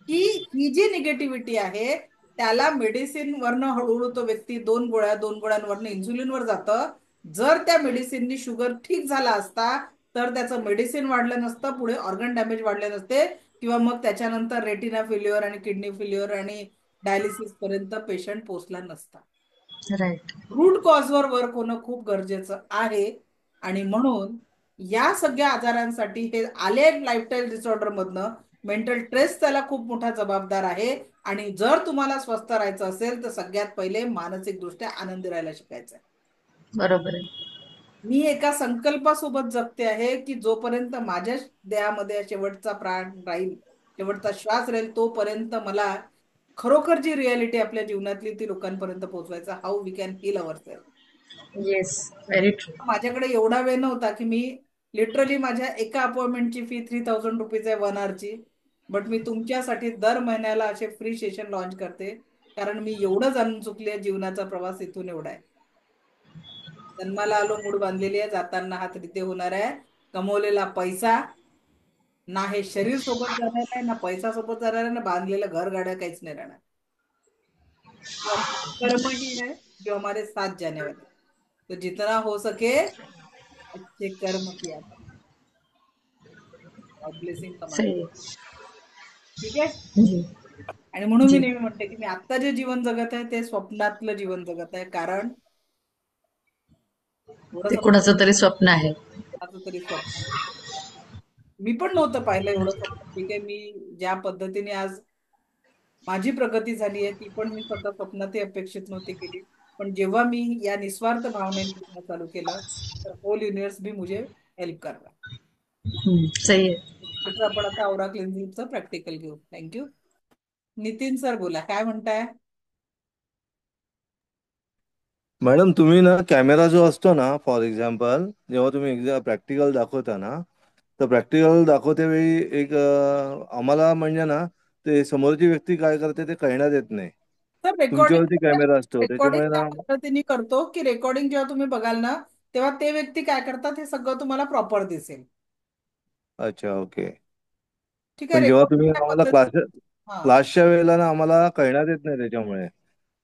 S1: की ही जी निगेटिव्हिटी आहे त्याला मेडिसिन वरनं हळूहळू तो व्यक्ती 2 गोळ्यांवरनं इन्सुलिनवर जातं. जर त्या मेडिसिननी शुगर ठीक झाला असता तर त्याचं मेडिसिन वाढलं नसतं, पुढे ऑर्गन डॅमेज वाढले नसते, किंवा मग त्याच्यानंतर रेटिना फेल्युअर आणि किडनी फेल्युअर आणि डायलिसिस पर्यंत पेशंट पोहोचला नसता.
S2: राईट.
S1: रूट कॉजवर वर्क होणं खूप गरजेचं आहे. आणि म्हणून या सगळ्या आजारांसाठी हे आले लाईफस्टाईल डिसऑर्डर मधनं मेंटल स्ट्रेस त्याला खूप मोठा जबाबदार आहे. आणि जर तुम्हाला स्वस्थ राहायचं असेल तर सगळ्यात पहिले मानसिक दृष्ट्या आनंदी राहायला शिकायचं आहे.
S2: बरोबर आहे.
S1: मी एका संकल्पासोबत जगते आहे की जोपर्यंत माझ्या देहामध्ये शेवटचा प्राण राहील, शेवटचा श्वास राहील, तोपर्यंत मला खरोखर जी रियालिटी आपल्या जीवनातली ती लोकांपर्यंत पोहोचवायचा, how we can heal ourself.
S2: Yes, very true.
S1: माझ्याकडे एवढा वेळ नव्हता की मी लिटरली माझ्या एका अपॉइंटमेंटची फी ₹3000 आहे 1 hourची. बट मी तुमच्यासाठी दर महिन्याला असे फ्री सेशन लॉन्च करते, कारण मी एवढं जाणून चुकले, जीवनाचा प्रवास इथून एवढा आहे. जन्माला आलो मूड बांधलेली आहे, जाताना हात रिते होणार आहे. कमवलेला पैसा ना हे शरीर सोबत जाणार आहे, ना पैसा सोबत जाणार आहे, ना बांधलेलं घर गाड्या काहीच नाही राहणार. तो हमारे कर्म ही है जो हमारे साथ जाने वाले, तो जितना हो सके अच्छे कर्म किया करो और ब्लेसिंग कमाई.
S2: सही आहे.
S1: ठीक आहे.
S2: जी.
S1: आणि म्हणून मी
S2: जी.
S1: नेहमी म्हणते की मी आता जे जीवन जगत आहे ते स्वप्नातलं जीवन जगत आहे, कारण
S2: ते
S1: थोडंसं
S2: कुणाचं तरी स्वप्न आहे.
S1: कोणाचं तरी स्वप्न. मी पण नव्हतं पाहिलं एवढं स्वप्न. ठीक आहे, मी ज्या पद्धतीने आज माझी प्रगती झाली आहे ती पण मी स्वतः स्वप्नातही अपेक्षित नव्हती केली. पण जेव्हा मी या निस्वार्थ भावनेने जगणं चालू केलं तर होल युनिवर्स भी मुझे हेल्प कर रहा है.
S2: सही आहे.
S1: त्याचं आपण आता औरा क्लिन्झिंगचं प्रॅक्टिकल घेऊ. थँक्यू. नितीन सर बोला, काय म्हणताय?
S5: मॅडम तुम्ही ना कॅमेरा जो असतो ना, फॉर एक्झाम्पल जेव्हा तुम्ही प्रॅक्टिकल दाखवता ना, तर प्रॅक्टिकल दाखवते वेळी एक आम्हाला म्हणजे ना ते समोरची व्यक्ती काय करते ते कळण्यात येत नाही.
S1: तर
S5: तुमच्यावरती
S1: रेकॉर्डिंग
S5: कॅमेरा असतो
S1: रेकॉर्डिंग
S5: त्याच्यामुळे
S1: त्या
S5: ना.
S1: पद्धतीने करतो की रेकॉर्डिंग जेव्हा तुम्ही बघाल ना तेव्हा ते व्यक्ती काय करतात हे सगळं तुम्हाला प्रॉपर दिसेल.
S5: अच्छा, ओके.
S1: ठीक आहे.
S5: पण जेव्हा
S1: रेकॉर्डिंग
S5: तुम्ही
S1: त्या
S5: आम्हाला
S1: पद्धती. हा.
S5: क्लासच्या वेळेला ना आम्हाला कळण्यात येत नाही त्याच्यामुळे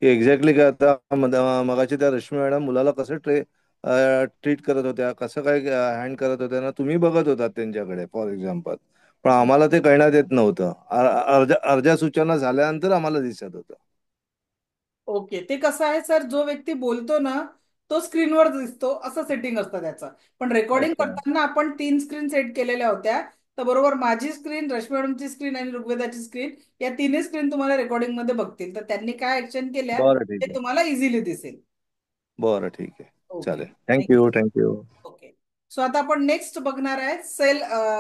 S5: की एक्झॅक्टली काय आता मगाशी त्या रश्मी मॅडम मुलाला कसं ट्रीट करत होत्या, कसं काय हँड करत होत्या ना, तुम्ही बघत होतात त्यांच्याकडे फॉर एक्झाम्पल. पण आम्हाला ते कळण्यात येत नव्हतं. अर्ध्या अर्ध्या सूचना झाल्यानंतर आम्हाला दिसत होतं.
S1: ओके, ते कसं आहे सर, जो व्यक्ती बोलतो ना तो स्क्रीनवर दिसतो असं सेटिंग असतं त्याचं. पण रेकॉर्डिंग
S5: अच्छा.
S1: करताना आपण 3 स्क्रीन सेट केलेल्या होत्या. तर बरोबर माझी स्क्रीन, रश्मी मॅडमची स्क्रीन आणि ऋग्वेदाची स्क्रीन, या तिन्ही स्क्रीन तुम्हाला रेकॉर्डिंग मध्ये बघतील. तर त्यांनी काय ऍक्शन केल्या
S5: बरं,
S1: ते
S5: ठीक आहे.
S1: तुम्हाला इझिली दिसेल.
S5: बरं, ठीक आहे.
S1: ओके.
S5: चालेल. Thank you, thank you.
S1: ओके. सो आता आपण नेक्स्ट बघणार आहे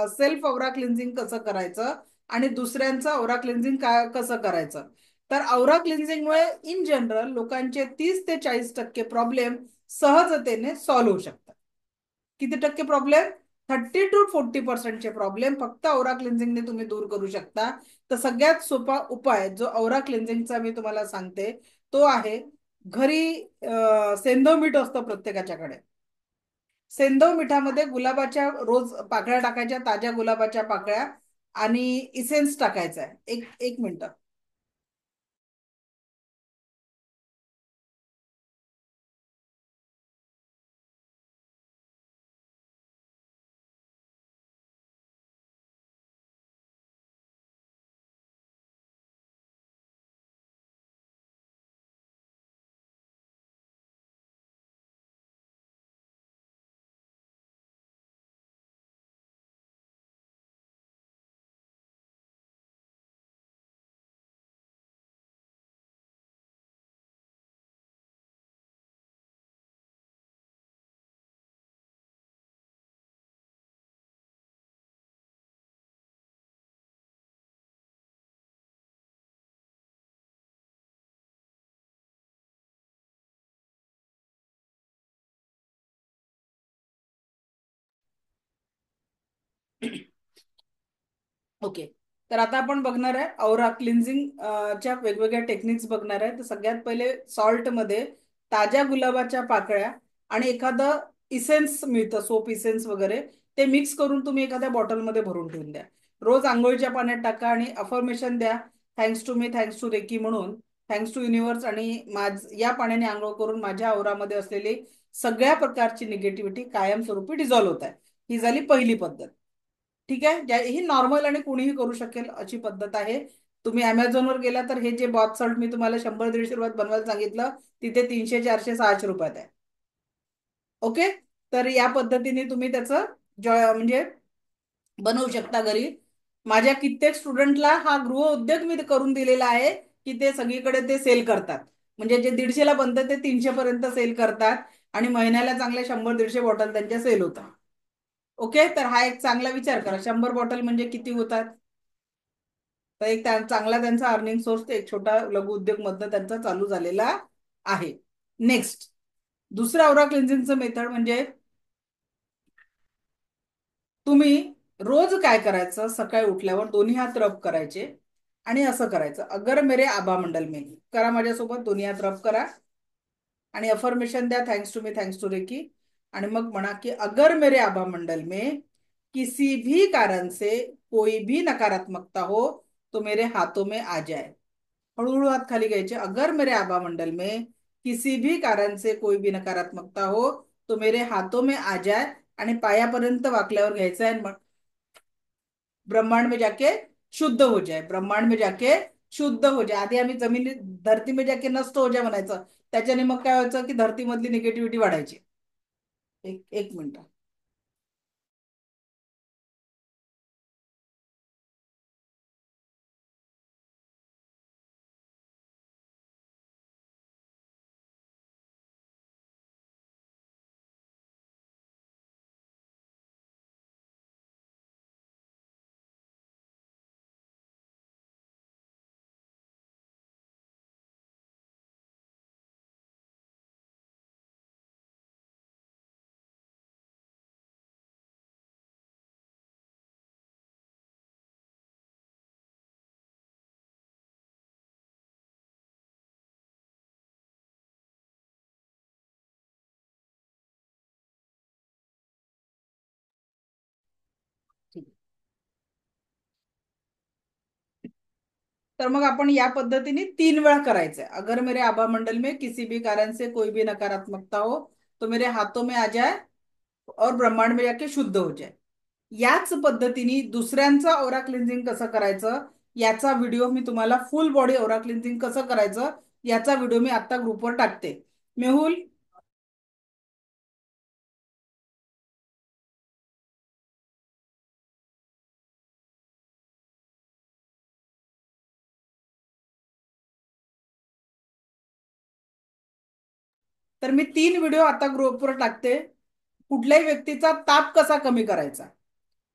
S1: सेल्फ औरा क्लिन्झिंग कसं करायचं आणि दुसऱ्यांचं औरा क्लिन्झिंग कसं करायचं. तर औरा क्लिन्झिंगमुळे इन जनरल लोकांचे 30 ते 40% प्रॉब्लेम सहजतेने सॉल्व्ह होऊ शकतात. किती टक्के प्रॉब्लेम? 30 to 40% प्रॉब्लेम फक्त औरा क्लिन्झिंगने तुम्ही दूर करू शकता. तर सगळ्यात सोपा उपाय जो औरा क्लिन्झिंगचा मी तुम्हाला सांगते तो आहे, घरी सेंधव मीठ असतं प्रत्येकाच्याकडे. सेंधव मिठामध्ये गुलाबाच्या रोज पाकळ्या टाकायच्या, ताज्या गुलाबाच्या पाकळ्या, आणि इसेन्स टाकायचा आहे. एक एक मिनिट. ओके. तर आता आपण बघणार आहे औरा क्लिन्झिंग च्या वेगवेगळ्या टेक्निक्स बघणार आहे. तर सगळ्यात पहिले सॉल्ट मध्ये ताज्या गुलाबाच्या पाकळ्या आणि एखादं इसेन्स मिळतं, सोप इसेन्स वगैरे, ते मिक्स करून तुम्ही एखाद्या बॉटलमध्ये भरून ठेवून द्या. रोज आंघोळीच्या पाण्यात टाका आणि अफर्मेशन द्या, thanks to me, thanks to reiki म्हणून, थँक्स टू युनिव्हर्स, आणि या पाण्याने आंघोळ करून माझ्या औरामध्ये असलेली सगळ्या प्रकारची निगेटिव्हिटी कायमस्वरूपी डिझॉल्व्ह होत आहे. ही झाली पहिली पद्धत. ठीक आहे, ही नॉर्मल आणि कुणीही करू शकेल अशी पद्धत आहे. तुम्ही अमेझॉनवर गेला तर हे जे बॉथ सॉल्ट मी तुम्हाला 100-150 रुपयात बनवायला सांगितलं, तिथे 300-400-600 रुपयात आहे. ओके, तर या पद्धतीने तुम्ही त्याचं म्हणजे बनवू शकता घरी. माझ्या कित्येक स्टुडंटला हा गृह उद्योग मी करून दिलेला आहे की ते सगळीकडे ते सेल करतात. म्हणजे जे 150ला बनतं ते 300 पर्यंत सेल करतात आणि महिन्याला चांगल्या 100-150 बॉटल त्यांच्या सेल होतात. ओके, तर हा एक चांगला विचार करा, 100 बॉटल म्हणजे किती होतात. तर एक चांगला त्यांचा अर्निंग सोर्स एक छोटा लघु उद्योग मधनं त्यांचा चालू झालेला आहे. नेक्स्ट, दुसरा औरा क्लिन्झिंगचं मेथड म्हणजे तुम्ही रोज काय करायचं, सकाळी उठल्यावर दोन्ही हात रब करायचे आणि असं करायचं, अगर मेरे आबा मंडल में, करा माझ्यासोबत, दोन्ही हात रब करा आणि अफर्मेशन द्या, thanks to me, thanks to reiki, आणि मग म्हणा की अगर मेरे आबा मंडल में किसी भी कारण से कोई भी नकारात्मकता हो तो मेरे हाथों में आ जाए. हळूहळू हात खाली घ्यायचे. अगर मेरे आबा मंडल में किसी भी कारण से कोई भी नकारात्मकता हो तो मेरे हाथों में आ जाए, आणि पायापर्यंत वाकल्यावर घ्यायचं आहे. ब्रह्मांड में जाके शुद्ध हो जाए, ब्रह्मांड में जाके शुद्ध हो जाए. आधी आम्ही जमिनी धरती में जाके नष्ट हो जाए म्हणायचं, त्याच्याने मग काय व्हायचं की धरतीमधली निगेटिव्हिटी वाढायची. एक मिनिट. तर मग आपण या पद्धतीने 3 वेळा करायचंय. अगर मेरे आभा मंडल में किसी भी कारण से कोई भी नकारात्मकता हो तो मेरे हाथों में आ जाए और ब्रह्मांड में जाके शुद्ध हो जाए. याच पद्धतीने दुसऱ्यांचं औरा क्लिन्झिंग कसं करायचं याचा व्हिडिओ मी तुम्हाला, फुल बॉडी औरा क्लिन्झिंग कसं करायचं याचा व्हिडिओ मी आता ग्रुपवर टाकते. मेहुल, तर मी 3 व्हिडिओ आता ग्रुपवर टाकते. कुठल्याही व्यक्तीचा ताप कसा कमी करायचा,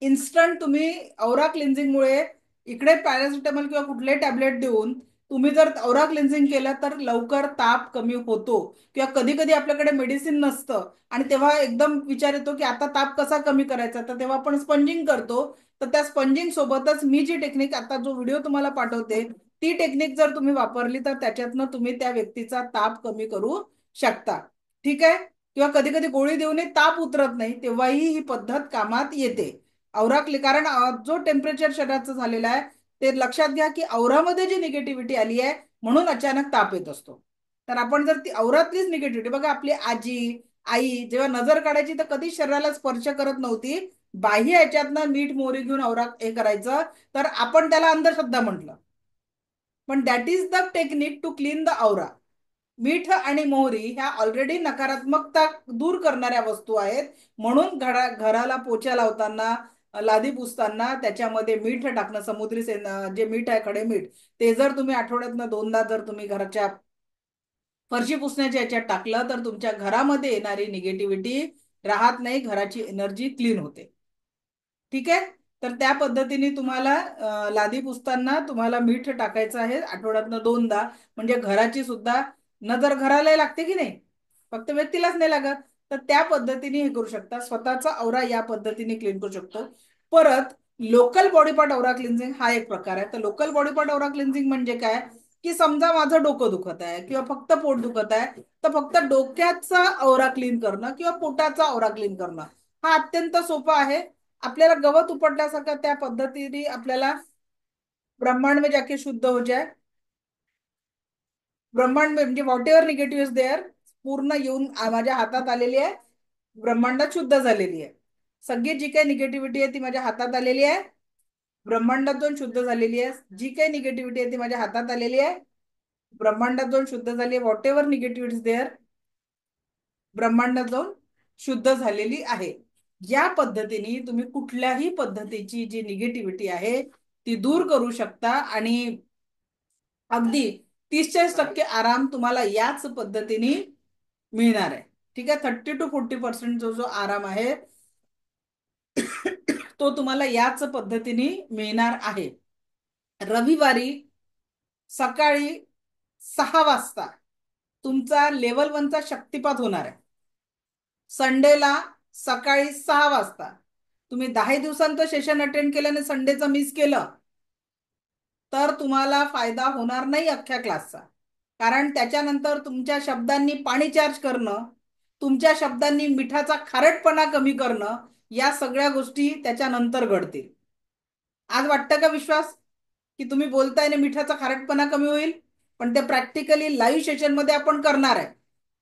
S1: इन्स्टंट तुम्ही औरा क्लिन्झिंगमुळे इकडे पॅरासिटामॉल किंवा कुठले टॅबलेट देऊन तुम्ही जर औरा क्लिन्झिंग केलं तर लवकर ताप कमी होतो. किंवा कधी कधी आपल्याकडे मेडिसिन नसतं आणि तेव्हा एकदम विचार येतो की आता ताप कसा कमी करायचा, तर तेव्हा आपण स्पंजिंग करतो. तर त्या स्पंजिंग सोबतच मी जी टेक्निक आता जो व्हिडिओ तुम्हाला पाठवते ती टेक्निक जर तुम्ही वापरली तर त्याच्यातनं तुम्ही त्या व्यक्तीचा ताप कमी करू शकता. ठीक आहे, किंवा कधी कधी गोळी देऊनही ताप उतरत नाही तेव्हाही ही पद्धत कामात येते. कारण जो टेम्परेचर शरीराचं झालेलं आहे ते लक्षात घ्या की औरामध्ये जी निगेटिव्हिटी आली आहे म्हणून अचानक ताप येत असतो. तर आपण जर ती औरातलीच निगेटिव्हिटी, बघा आपली आजी आई जेव्हा नजर काढायची तर कधी शरीराला स्पर्श करत नव्हती, बाह्य याच्यातनं मीठ मोहरी घेऊन औरा हे करायचं, तर आपण त्याला अंधश्रद्धा म्हटलं. पण that is the technique to clean the aura. मीठ आणि मोहरी ह्या ऑलरेडी नकारात्मकता दूर करणाऱ्या वस्तू आहेत, म्हणून घराला पोछा लावताना, लादी पुसताना त्याच्यामध्ये मीठ टाकणं, समुद्री जे मीठ आहे खडे मीठ, ते जर तुम्ही आठवड्यातनं 2दा जर तुम्ही घराच्या फरशी पुसण्याच्या याच्यात टाकलं तर तुमच्या घरामध्ये येणारी निगेटिव्हिटी राहत नाही, घराची एनर्जी क्लीन होते. ठीक आहे, तर त्या पद्धतीने तुम्हाला लादी पुसताना तुम्हाला मीठ टाकायचं आहे आठवड्यातनं 2दा, म्हणजे घराची सुद्धा नजर घराला लागते की नाही, फक्त व्यक्तीलाच नाही लागत. तर त्या पद्धतीने हे करू शकता, स्वतःचा औरा या पद्धतीने क्लीन करू शकतो. परत लोकल बॉडी पार्ट औरा क्लिन्झिंग हा एक प्रकार आहे. तर लोकल बॉडी पार्ट औरा क्लिन्झिंग म्हणजे काय, की समजा माझं डोकं दुखत आहे किंवा फक्त पोट दुखत आहे, तर फक्त डोक्याचा औरा क्लीन करणं किंवा पोटाचा औरा क्लीन करणं हा अत्यंत सोपा आहे. आपल्याला गवत उपटल्यासारखं त्या पद्धतीने आपल्याला ब्रह्मांड में जाके शुद्ध हो जाए, ब्रह्मांड म्हणजे whatever negative is there पूर्ण येऊन माझ्या हातात आलेली आहे, ब्रह्मांडात शुद्ध झालेली आहे. सगळी जी काही निगेटिव्हिटी आहे ती माझ्या हातात आलेली आहे, ब्रह्मांडातून शुद्ध झालेली आहे. जी काही निगेटिव्हिटी आहे ती माझ्या हातात आलेली आहे, ब्रह्मांडातून शुद्ध झाली आहे. Whatever negativity is there ब्रह्मांडात जाऊन शुद्ध झालेली आहे. या पद्धतीने तुम्ही कुठल्याही पद्धतीची जी निगेटिव्हिटी आहे ती दूर करू शकता आणि अगदी 30-40% आराम तुम्हाला याच पद्धतीने मिळणार आहे. ठीक आहे, 30 to 40% जो जो आराम आहे तो तुम्हाला याच पद्धतीने मिळणार आहे. रविवारी सकाळी 6 वाजता तुमचा लेवल 1चा शक्तिपात होणार आहे. संडेला सकाळी 6 वाजता. तुम्ही 10 दिवसांचं सेशन अटेंड केलं आणि संडेचं मिस केलं तर तुम्हाला फायदा होणार नाही अख्ख्या क्लासचा. कारण त्याच्यानंतर तुमच्या शब्दांनी पाणी चार्ज करणं, तुमच्या शब्दांनी मिठाचा खारटपणा कमी करणं, या सगळ्या गोष्टी त्याच्यानंतर घडतील. आज वाटतं का विश्वास की तुम्ही बोलताय आणि मिठाचा खारटपणा कमी होईल? पण ते प्रॅक्टिकली लाईव्ह सेशन मध्ये आपण करणार आहे.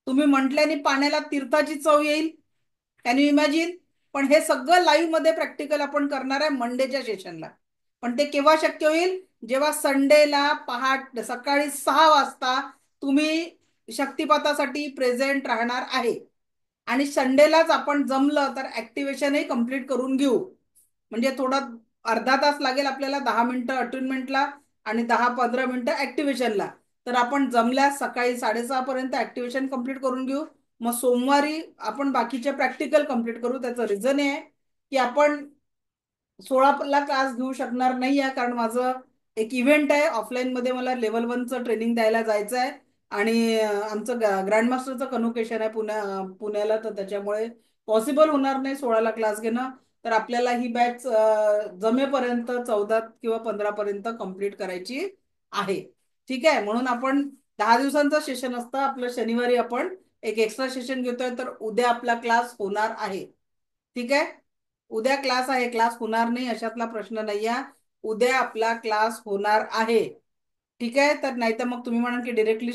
S1: तुम्ही म्हटल्याने पाण्याला तीर्थाची चव येईल, कॅन यू इमॅजिन? पण हे सगळं लाईव्ह मध्ये प्रॅक्टिकल आपण करणार आहे मंडेच्या सेशनला. पण ते केव्हा शक्य होईल? जेव्हा संडेला सकाळी 6 वाजता तुम्ही शक्तिपातासाठी प्रेझेंट राहणार आहे. आणि संडेलाच आपण जमलं तर ऍक्टिव्हेशनही कम्प्लीट करून घेऊ. म्हणजे थोडा अर्धा तास लागेल आपल्याला, 10 मिनिटं अटेनमेंटला आणि 10-15 मिनिटं ऍक्टिव्हेशनला. तर आपण जमल्यास सकाळी 6:30 पर्यंत ऍक्टिव्हेशन कम्प्लीट करून घेऊ. मग सोमवारी आपण बाकीचे प्रॅक्टिकल कम्प्लीट करू. त्याचं रिझन आहे की आपण 16ला क्लास घेऊ शकणार नाही आहे, कारण माझं एक इव्हेंट आहे ऑफलाईन मध्ये, मला लेवल 1चं ट्रेनिंग द्यायला जायचं आहे आणि आमचं ग्रँडमास्टरचं कन्व्होकेशन आहे पुण्याला, तर त्याच्यामुळे पॉसिबल होणार नाही 16ला क्लास घेणं. तर आपल्याला ही बॅच जमेपर्यंत 14 किंवा 15 पर्यंत कम्प्लीट करायची आहे. ठीक आहे, म्हणून आपण 10 दिवसांचं सेशन असतं आपलं. शनिवारी आपण एक एक्स्ट्रा सेशन घेतोय, तर उद्या आपला क्लास होणार आहे. ठीक आहे, उद्या क्लास आहे, क्लास होणार नाही अशातला प्रश्न नाही आहे. उद्या आपला क्लास होणार आहे. ठीक आहे, तर नाही तर मग तुम्ही म्हणाल की डिरेक्टली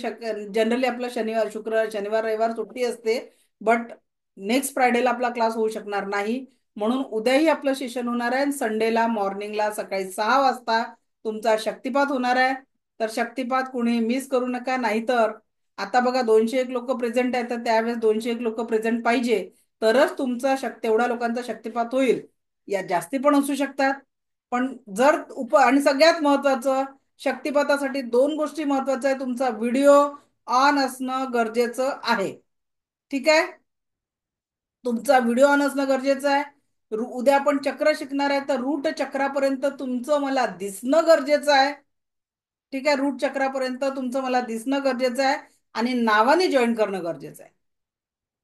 S1: जनरली आपला शनिवार रविवार सुट्टी असते, बट नेक्स्ट फ्रायडेला आपला क्लास होऊ शकणार नाही. म्हणून उद्याही आपलं सेशन होणार आहे. संडेला मॉर्निंगला सकाळी 6 वाजता तुमचा शक्तिपात होणार आहे. तर शक्तिपात कोणी मिस करू नका. नाहीतर आता बघा 201 लोक प्रेझेंट आहेत, तर त्यावेळेस 201 लोक प्रेझेंट पाहिजे, तरच तुमचा तेवढ्या लोकांचा शक्तिपात होईल. या जास्ती पण असू शकतात. पण जर आणि सगळ्यात महत्वाचं, शक्तिपातासाठी 2 गोष्टी महत्वाच्या आहे. तुमचा व्हिडिओ ऑन असणं गरजेचं आहे. ठीक आहे, तुमचा व्हिडिओ ऑन असणं गरजेचं आहे. उद्या आपण चक्र शिकणार आहे, तर रूट चक्रापर्यंत तुमचं मला दिसणं गरजेचं आहे. ठीक आहे, रूट चक्रापर्यंत तुमचं मला दिसणं गरजेचं आहे आणि नावाने जॉईन करणं गरजेचं आहे.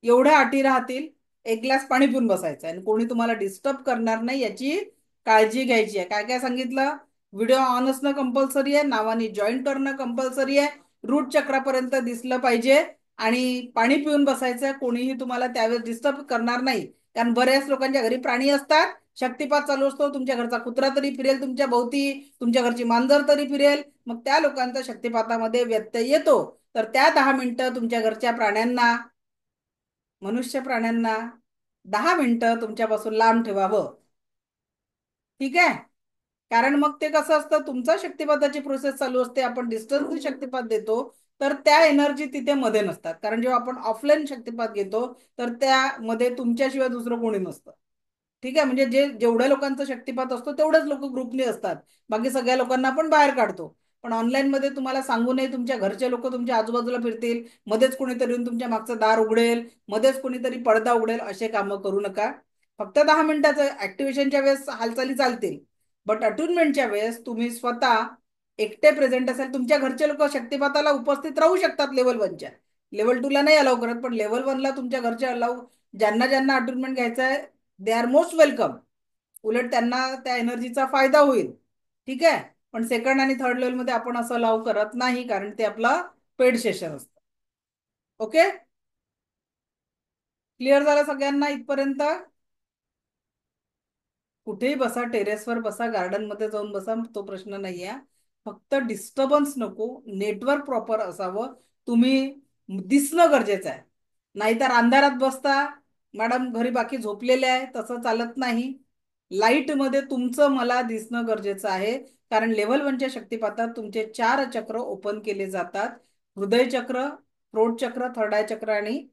S1: एवढ्या अटी राहतील. एक ग्लास पाणी पिऊन बसायचं आणि कोणी तुम्हाला डिस्टर्ब करणार नाही याची काळजी घ्यायची आहे. काय काय सांगितलं? व्हिडिओ ऑन असणं कंपल्सरी आहे, नावाने जॉईन करणं कंपल्सरी आहे, रूट चक्रापर्यंत दिसलं पाहिजे आणि पाणी पिऊन बसायचं. कोणीही तुम्हाला त्यावेळेस डिस्टर्ब करणार नाही, कारण बऱ्याच लोकांच्या घरी प्राणी असतात. शक्तिपात चालू असतो, तुमच्या घरचा कुत्रा तरी फिरेल तुमच्या भोवती, तुमच्या घरची मांजर तरी फिरेल, मग त्या लोकांचा शक्तिपातामध्ये व्यत्यय येतो. तर त्या 10 मिनिटं तुमच्या घरच्या प्राण्यांना, मनुष्य प्राण्यांना 10 मिनिटं तुमच्यापासून लांब ठेवावं. ठीक आहे, कारण मग ते कसं असतं, तुमचा शक्तिपाताची प्रोसेस चालू असते, आपण डिस्टन्सनी शक्तिपात देतो, तर त्या एनर्जी तिथे मध्ये नसतात. कारण जेव्हा आपण ऑफलाईन शक्तिपात घेतो तर त्यामध्ये तुमच्याशिवाय दुसरं कोणी नसतं. ठीक आहे, म्हणजे जेवढ्या लोकांचा शक्तिपात असतो तेवढेच लोक ग्रुपने असतात, बाकी सगळ्या लोकांना आपण बाहेर काढतो. पण ऑनलाईन मध्ये तुम्हाला सांगू नये, तुमच्या घरचे लोक तुमच्या आजूबाजूला फिरतील, मध्येच कोणीतरी येऊन तुमच्या मागचं दार उघडेल, मध्येच कोणीतरी पडदा उघडेल, असे कामं करू नका. फक्त 10 मिनिटाचं ऍक्टिव्हेशनच्या वेळेस हालचाली चालतील, बट अटुनमेंटच्या वेळेस तुम्ही स्वतः एकटे प्रेझेंट असेल. तुमच्या घरचे लोक शक्तिपाताला उपस्थित राहू शकतात लेवल 1च्या, लेवल 2ला नाही अलाउ करत, पण लेवल 1ला तुमच्या घरचे अलाउ. ज्यांना ज्यांना अटुनमेंट घ्यायचं आहे दे आर मोस्ट वेलकम. उलट त्यांना त्या एनर्जीचा फायदा होईल. ठीक आहे, पण सेकंड आणि थर्ड लेवलमध्ये आपण असं अलाव करत नाही, कारण ते आपलं पेड सेशन असतं. ओके, क्लिअर झालं सगळ्यांना इथपर्यंत? कुठेही बसा, टेरेसवर बसा, गार्डन मध्ये जाऊन बसा, तो प्रश्न नाहीये. फक्त डिस्टर्बन्स नको, नेटवर्क प्रॉपर असावं, तुम्ही दिसणं गरजेचं आहे. नाहीतर अंधारात बसता, मॅडम घरी बाकी झोपलेले आहे, तसं चालत नाही. लाईट मध्ये तुमचं मला दिसणं गरजेचं आहे, कारण लेव्हल 1च्या शक्तिपातात तुमचे 4 चक्र ओपन केले जातात. हृदय चक्र, थ्रोट चक्र, थर्ड आय चक्र आणि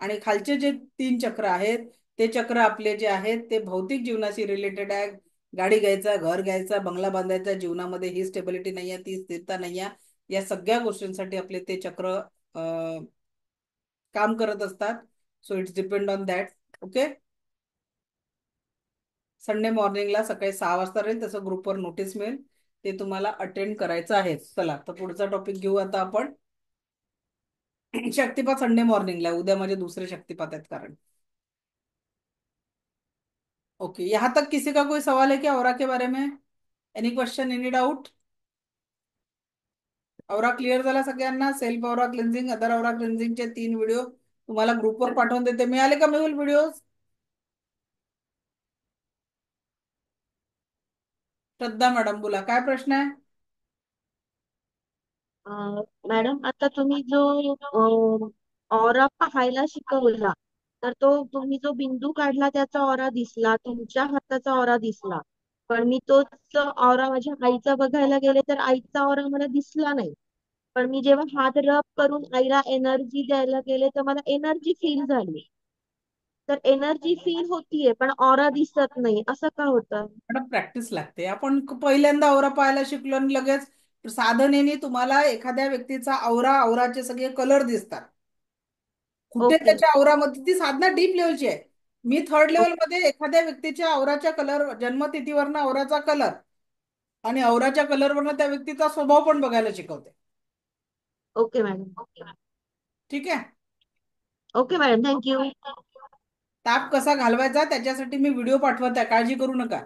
S1: आणि खालचे जे 3 चक्र आहेत, ते चक्र आपले जे आहेत ते भौतिक जीवनाशी रिलेटेड आहे. गाडी घ्यायचा, घर घ्यायचा, बंगला बांधायचा, जीवनामध्ये ही स्टेबिलिटी नाहीये, ती स्थिरता नाहीये, या सगळ्या गोष्टींसाठी आपले ते चक्र काम करत असतात. So it's depend on that. Okay, Sunday मॉर्निंगला सकाळी 6 वाजता राहील, तसं ग्रुपवर नोटीस मिळेल, ते तुम्हाला अटेंड करायचं आहे. चला तर पुढचा टॉपिक घेऊ आता आपण. शक्तिपात संडे मॉर्निंगला, उद्या माझे दुसरे शक्तिपात आहेत कारण. ओके, यहाँ तक किसी का कोई सवाल है क्या औरा के बारे में? Any question, any doubt? Aura clear झाला सगळ्यांना? Self aura cleansing, other aura क्लिन्झिंगचे 3 व्हिडिओ तुम्हाला ग्रुपवर पाठवून देते. मिळाले का मेहुल व्हिडिओ? श्रद्धा मॅडम बोला, काय प्रश्न आहे?
S6: मॅडम आता तुम्ही जो ऑरा पाहायला शिकवला, तर तो तुम्ही जो बिंदू काढला त्याचा ऑरा दिसला, तुमच्या हाताचा ऑरा दिसला, पण मी तोच ऑरा माझ्या आईचा बघायला गेले तर आईचा ऑरा मला दिसला नाही. पण मी जेव्हा हात रब करून आईला एनर्जी द्यायला गेले तर मला एनर्जी फील झाली. तर एनर्जी फील होतीये पण ऑरा दिसत नाही, असं का होतं?
S1: मॅडम प्रॅक्टिस लागते. आपण पहिल्यांदा औरा पाहायला शिकलो आणि लगेच साधनेने तुम्हाला एखाद्या व्यक्तीचा औराचे सगळे कलर दिसतात. कुठे
S6: ओके.
S1: त्याच्या औरामध्ये ती साधना डीप लेवलची आहे. मी थर्ड लेवल मध्ये एखाद्या व्यक्तीच्या औराच्या कलर, जन्मतिथीवरनं औराचा कलर आणि औराच्या कलरवरनं त्या व्यक्तीचा स्वभाव पण बघायला शिकवते.
S6: Okay madam.
S1: ठीक आहे,
S6: ओके मॅडम, थँक्यू.
S1: ताप कसा घालवायचा त्याच्यासाठी मी व्हिडिओ पाठवत आहे, काळजी करू नका.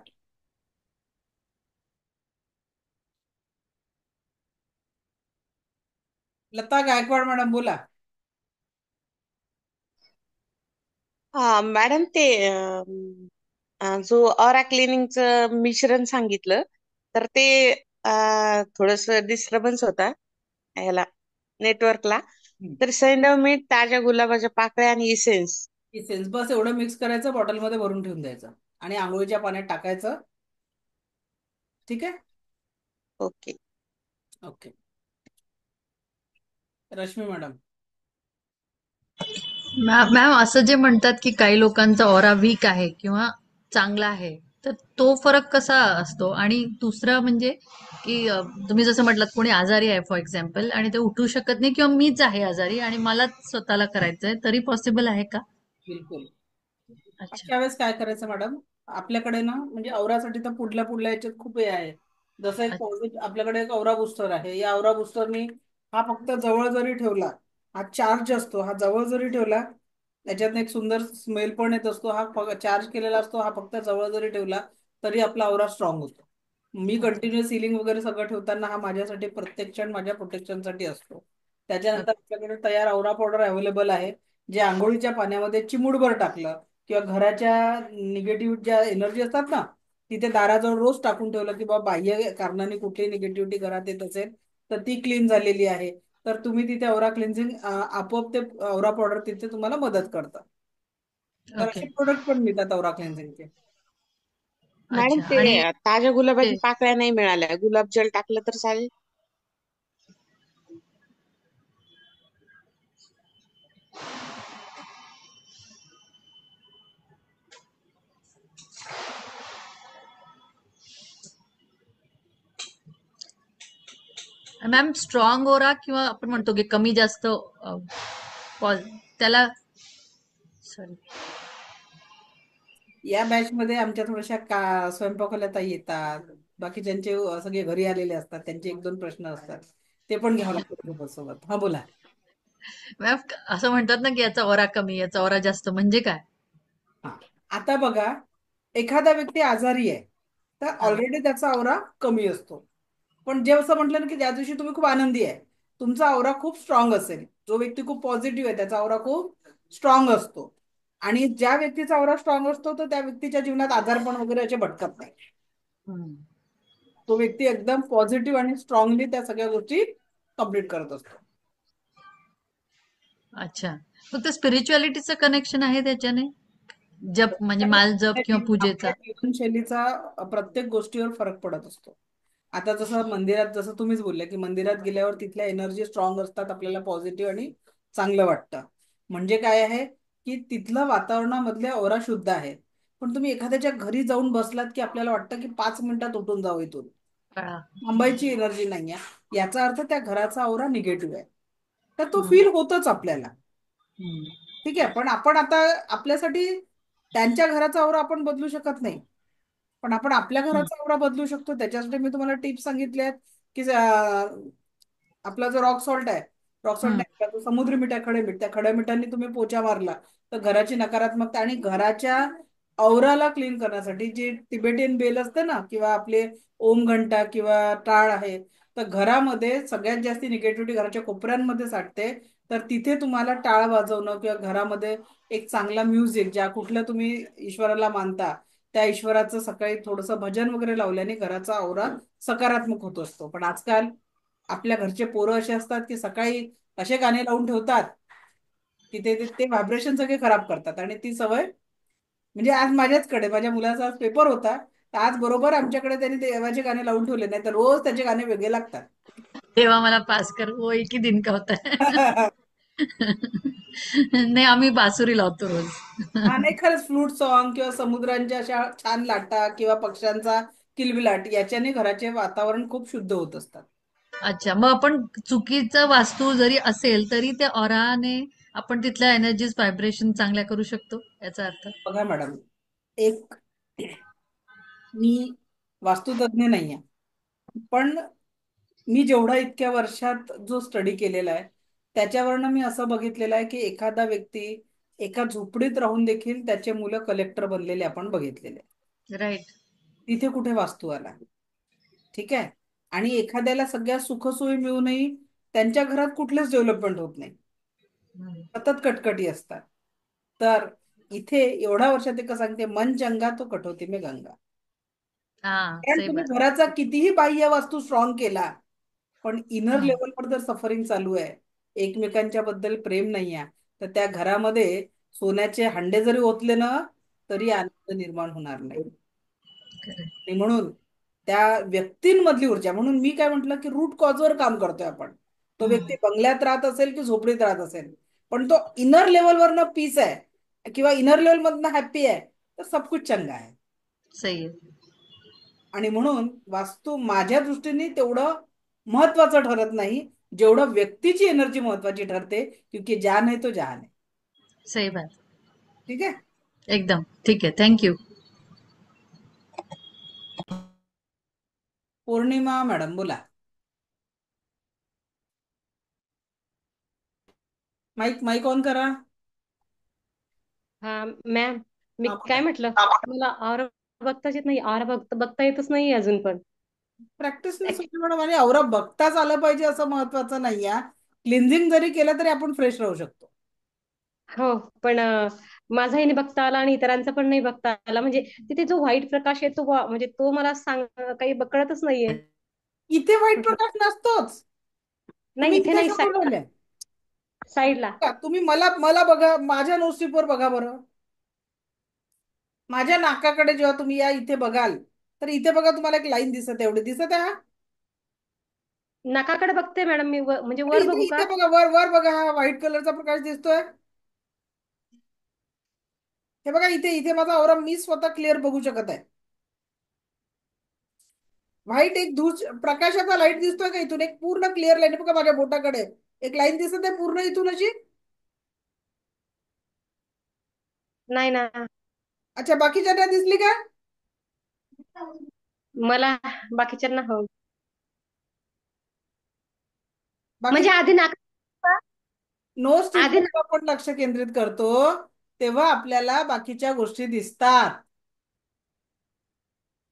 S1: लता गायकवाड मॅडम बोला.
S7: हा मॅडम, ते जो ऑरा क्लिनिंगचं मिश्रण सांगितलं, तर ते थोडस डिस्टर्बन्स होता ह्याला, नेटवर्कला. तर सैंधव मीठ, ताज्या गुलाबाच्या पाकळ्या आणि इसेन्स.
S1: इसेन्स बस एवढं मिक्स करायचं, बॉटलमध्ये भरून ठेवून द्यायचं आणि आंघोळीच्या पाण्यात टाकायचं. ठीक आहे,
S7: okay.
S1: Okay. Rashmi madam.
S2: Ma'am, असं जे म्हणतात की काही लोकांचा ऑरा वीक आहे किंवा चांगला आहे, तर तो फरक कसा असतो? आणि दुसरं म्हणजे की तुम्ही जसं म्हटलात कोणी आजारी आहे फॉर एक्झाम्पल आणि ते उठू शकत नाही, किंवा मीच आहे आजारी आणि मलाच स्वतःला करायचंय, तरी पॉसिबल आहे का?
S1: बिलकुल.
S2: अच्छा.
S1: अशा वेळेस काय करायचं मॅडम, आपल्याकडे ना म्हणजे औरासाठी तर पुढल्या पुढल्या याच्यात खूप हे आहे. जसं एक आपल्याकडे एक औरा बुस्टर आहे. या औरा बुस्टरनी हा फक्त जवळ जरी ठेवला, हा चार्ज असतो, हा जवळ जरी ठेवला, त्याच्यात एक सुंदर स्मेल पण येत असतो. हा चार्ज केलेला असतो, हा फक्त जवळ जरी ठेवला तरी आपला औरा स्ट्रॉंग होतो. मी कंटिन्यू सिलिंग वगैरे सगळं ठेवताना हा माझ्यासाठी प्रत्येक क्षण माझ्या प्रोटेक्शनसाठी असतो. त्याच्यानंतर आपल्याकडे तयार औरा पावडर अवेलेबल आहे, जे आंघोळीच्या पाण्यामध्ये चिमूटभर टाकलं किंवा घराच्या निगेटिव्ह ज्या एनर्जी असतात ना, तिथे दाराजवळ रोज टाकून ठेवलं की बाबा बाह्य कारणाने कुठली निगेटिव्हिटी घरात येत असेल तर ती क्लीन झालेली आहे, तर तुम्ही तिथे औरा क्लिन्झिंग आपोआप ते औरा पावडर तिथे तुम्हाला मदत करतं. तर
S2: ओके.
S1: असे प्रोडक्ट पण मिळतात औरा क्लिन्झिंगचे.
S7: मॅडम,
S2: अच्छा.
S7: ते
S2: आणि
S7: ताज्या
S2: ते
S7: गुलाबाच्या पाकळ्या नाही मिळाल्या, गुलाबजल टाकलं तर चालेल?
S2: मॅम, स्ट्रॉंग ओरा किंवा आपण म्हणतो की कमी जास्त त्याला, सॉरी,
S1: या बॅच मध्ये आमच्या थोड्याशा स्वयंपाकाला ताई येतात, बाकी ज्यांचे सगळे घरी आलेले असतात त्यांचे 1-2 प्रश्न असतात, ते पण घ्यावं लागतं सोबत. हा बोला.
S2: मॅम असं म्हणतात ना की याचा ओरा कमी, याचा ओरा जास्त, म्हणजे काय?
S1: हा, आता बघा, एखादा व्यक्ती आजारी आहे तर
S2: हा.
S1: ऑलरेडी त्याचा औरा कमी असतो. पण जे असं म्हटलं ना की ज्या दिवशी तुम्ही खूप आनंदी आहे, तुमचा औरा खूप स्ट्रॉंग असेल, जो व्यक्ती खूप पॉझिटिव्ह आहे त्याचा औरा खूप स्ट्रॉंग असतो. आणि ज्या व्यक्तीचा औरा स्ट्रॉंग असतो तर त्या व्यक्तीच्या जीवनात आजारपण वगैरे असे भटकत नाही.
S2: हम्म.
S1: तो व्यक्ती एकदम पॉझिटिव्ह आणि स्ट्रॉंगली त्या सगळ्या गोष्टी कम्प्लीट करत असतो.
S2: अच्छा. फक्त स्पिरिच्युअलिटीचं कनेक्शन आहे त्याच्याने? जप म्हणजे माल जप किंवा
S1: आपल्या
S2: पूजेचा?
S1: जीवनशैलीचा प्रत्येक गोष्टीवर फरक पडत असतो. आता जसं मंदिरात, जसं तुम्हीच बोलले की मंदिरात गेल्यावर तिथल्या एनर्जी स्ट्रॉंग असतात, आपल्याला पॉझिटिव्ह आणि चांगलं वाटतं. म्हणजे काय आहे की तिथलं वातावरणामधले औरा शुद्ध आहे. पण तुम्ही एखाद्याच्या घरी जाऊन बसलात की आपल्याला वाटतं की 5 मिनिटात उठून जावं इथून,
S2: कळा.
S1: थांबायची एनर्जी नाहीये. याचा अर्थ त्या घराचा औरा निगेटिव्ह आहे. तर तो
S2: हम्म.
S1: फील होतच आपल्याला.
S2: हम्म.
S1: ठीक आहे, पण आपण आता आपल्यासाठी त्यांच्या घराचा औरा आपण बदलू शकत नाही, पण आपण आपल्या
S2: हम्म.
S1: घराचा औरा बदलू शकतो. त्याच्यासाठी मी तुम्हाला टिप्स सांगितले आहेत की आपला जो रॉक सॉल्ट आहे, रॉक सॉल्ट
S2: हम्म.
S1: नाही का, तो समुद्री मीठ आहे, खडे मीठ, त्या खड्या मिठांनी तुम्ही पोचा मारला तर घराची नकारात्मकता आणि घराच्या औराला क्लीन करण्यासाठी जे तिबेटियन बेल असते ना, किंवा आपले ओम घंटा किंवा टाळ आहे, तर घरामध्ये सगळ्यात जास्ती निगेटिव्हिटी घराच्या कोपऱ्यांमध्ये साठते. तर तिथे तुम्हाला टाळ वाजवणं किंवा घरामध्ये एक चांगला म्युझिक, ज्या कुठल्या तुम्ही ईश्वराला मानता त्या ईश्वराचं सकाळी थोडंसं भजन वगैरे लावल्याने घराचा औरा सकारात्मक होत असतो. पण आजकाल आपल्या घरचे पोरं असे असतात की सकाळी असे गाणे लावून ठेवतात की ते ते ते व्हायब्रेशन सगळे खराब करतात. आणि ती सवय म्हणजे आज माझ्याचकडे, माझ्या मुलाचा आज पेपर होता, तर आज बरोबर आमच्याकडे त्यांनी देवाचे गाणे लावून ठेवले, नाही तर रोज त्याचे गाणे वेगळे लागतात.
S2: देवा मला पास कर, वो एक ही दिन का होता है. नाही, आम्ही बासुरी लावतो रोज.
S1: हा नाही, खरंच फ्लूट सॉन्ग किंवा समुद्रांच्या अशा छान लाटा किंवा पक्ष्यांचा किलबिलाट याच्याने घराचे वातावरण खूप शुद्ध होत असतात.
S2: अच्छा, मग आपण चुकीचं वास्तू जरी असेल तरी त्या ऑराने आपण तिथल्या एनर्जीज व्हायब्रेशन चांगल्या करू शकतो, याचा अर्थ?
S1: बघा मॅडम, एक मी वास्तुतज्ञ नाही आहे, पण मी जेवढा इतक्या वर्षात जो स्टडी केलेला आहे त्याच्यावरनं मी असं बघितलेलं आहे की एखादा व्यक्ती एका झोपडीत राहून देखील त्याचे मुलं कलेक्टर बनलेले आपण बघितलेले आहे.
S2: राईट.
S1: तिथे कुठे वास्तू आला? ठीक आहे. आणि एखाद्याला सगळ्या सुखसोयी मिळूनही त्यांच्या घरात कुठलेच डेव्हलपमेंट होत नाही, सतत कटकटी असतात. तर इथे एवढ्या वर्षात एक सांगते, मन चंगा तो कटोती में गंगा.
S2: हा,
S1: कारण
S2: सही
S1: तुम्ही
S2: बात.
S1: घराचा कितीही बाह्य वास्तू स्ट्रॉंग केला, पण इनर
S2: हम्म.
S1: लेवलवर जर सफरिंग चालू आहे, एकमेकांच्या बद्दल प्रेम नाही आहे, तर त्या घरामध्ये सोन्याचे हांडे जरी ओतले ना तरी आनंद निर्माण होणार नाही.
S2: Correct.
S1: आणि म्हणून त्या व्यक्तींमधली ऊर्जा, म्हणून मी काय म्हंटल की रूट कॉजवर काम करतोय आपण. तो
S2: हम्म.
S1: व्यक्ती बंगल्यात राहत असेल की झोपडीत राहत असेल, पण तो इनर लेवलवरनं पीस आहे किंवा इनर लेवल मधनं हॅप्पी आहे, तर सब कुछ चंगा आहे.
S2: सही आहे.
S1: आणि म्हणून वास्तू माझ्या दृष्टीने तेवढं महत्वाचं ठरत नाही जेवढं व्यक्तीची एनर्जी महत्वाची ठरते, क्योंकि जान है तो जहान है.
S2: सही बात.
S1: ठीक आहे.
S2: एकदम ठीक आहे. थँक्यू.
S1: पौर्णिमा मॅडम बोला. माईक माईक ऑन करा.
S8: हा मॅम, मी
S1: हा
S8: काय
S1: बोला.
S8: म्हटलं, मला ऑरा बघताच येत नाही, ऑरा बघता येतच नाही अजून पण.
S1: प्रॅक्टिस मॅडम, आणि औरा बघताच आलं पाहिजे असं महत्वाचं नाही आहे. क्लिन्झिंग जरी केलं तरी आपण फ्रेश राहू शकतो.
S8: हो, पण माझाही नाही बघता आला आणि इतरांचा पण नाही बघता आला. म्हणजे तिथे जो व्हाईट प्रकाश येतो म्हणजे तो मला काही कळतच नाहीये.
S1: इथे वाईट
S8: म्हटलं
S1: प्रकाश नसतोच.
S8: नाही,
S1: तुम्ही
S8: इथे
S1: इथे
S8: नाही,
S1: शोधून राहिले
S8: साईडला.
S1: का? तुम्ही मला मला बघा, माझ्या नोटस्टिपवर बघा बरं. माझ्या नाकाकडे जेव्हा तुम्ही या इथे बघाल, तर इथे बघा तुम्हाला एक लाईन दिसत आहे, एवढी दिसत आहे.
S8: नाकाकडे बघते मॅडम मी, म्हणजे
S1: अरे
S8: वर
S1: इथे
S8: बघू का?
S1: इथे बघा, वर वर बघा, हा व्हाईट कलरचा प्रकाश दिसतोय. हे बघा इथे इथे माझा औरा मी स्वतः क्लिअर बघू शकत आहे. व्हाईट एक प्रकाशाचा लाईट दिसतोय का इथून? एक पूर्ण क्लिअर लाईन बघा माझ्या बोटाकडे एक लाईन दिसत आहे पूर्ण इथून अशी.
S8: नाही ना.
S1: अच्छा, बाकीच्या दिसली का?
S8: मला बाकीच्यांना हो,
S1: बाकी
S8: म्हणजे आधी नाक
S1: नो स्टिप
S8: आधी
S1: आपण लक्ष केंद्रित करतो तेव्हा आपल्याला बाकीच्या गोष्टी दिसतात.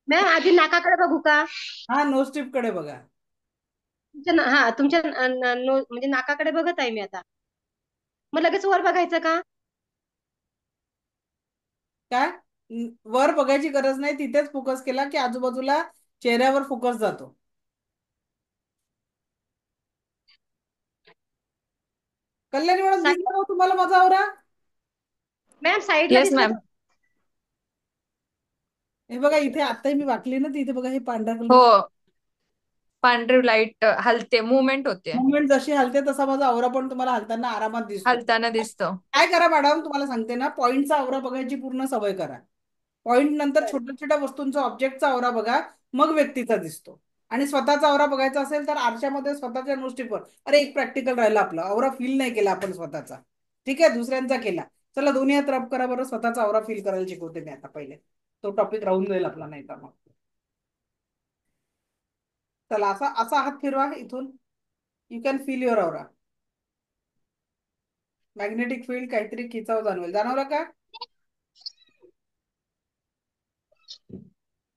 S8: मॅम, आधी नाकाकडे बघू का?
S1: हा, नो स्टिप कडे बघा.
S8: तुमच्या म्हणजे नाकाकडे बघत आहे मी आता. मग लगेच वर बघायचं का?
S1: काय वर बघायची गरज नाही, तिथेच फोकस केला की आजूबाजूला चेहऱ्यावर फोकस जातो. कल्याणी मॅडम
S8: साईड
S1: दिसला हो तुम्हाला माझा आवरा?
S8: मॅम साईडला
S4: येस
S8: दिसला
S4: मॅम.
S8: का?
S1: हे बघा इथे आताही मी वाकली ना, तिथे बघा हे पांढरा
S4: हो,
S1: कलर
S4: पांढरी लाईट हलते, मुवमेंट होते,
S1: मुवमेंट जशी हलते तसा माझा आवरा पण तुम्हाला हलताना आरामात दिसतो.
S4: हलताना दिसतो.
S1: काय करा मॅडम, तुम्हाला सांगते ना, पॉईंटचा आवरा बघायची पूर्ण सवय करा. पॉईंट नंतर छोट्या छोट्या वस्तूंचा ऑब्जेक्टचा आवरा बघा, मग व्यक्तीचा दिसतो. आणि स्वतःचा आवरा बघायचा असेल तर आरशामध्ये स्वतःच्या नुसतीवर, अरे एक प्रॅक्टिकल राहिला आपला आवरा फील नाही केला आपण स्वतःचा, ठीक आहे, दुसऱ्यांचा केला. चला दोन्ही हात रब करा बरं, स्वतःचा आवरा फील करायला शिकवते मी आता. पहिले तो टॉपिक राहून जाईल आपला, नाही तर मग. चला असा असा हात फिरवा इथून, यू कॅन फील युअर आवरा. मॅग्नेटिक फील्ड काहीतरी खिचाव जाणवेल, जाणवलं का?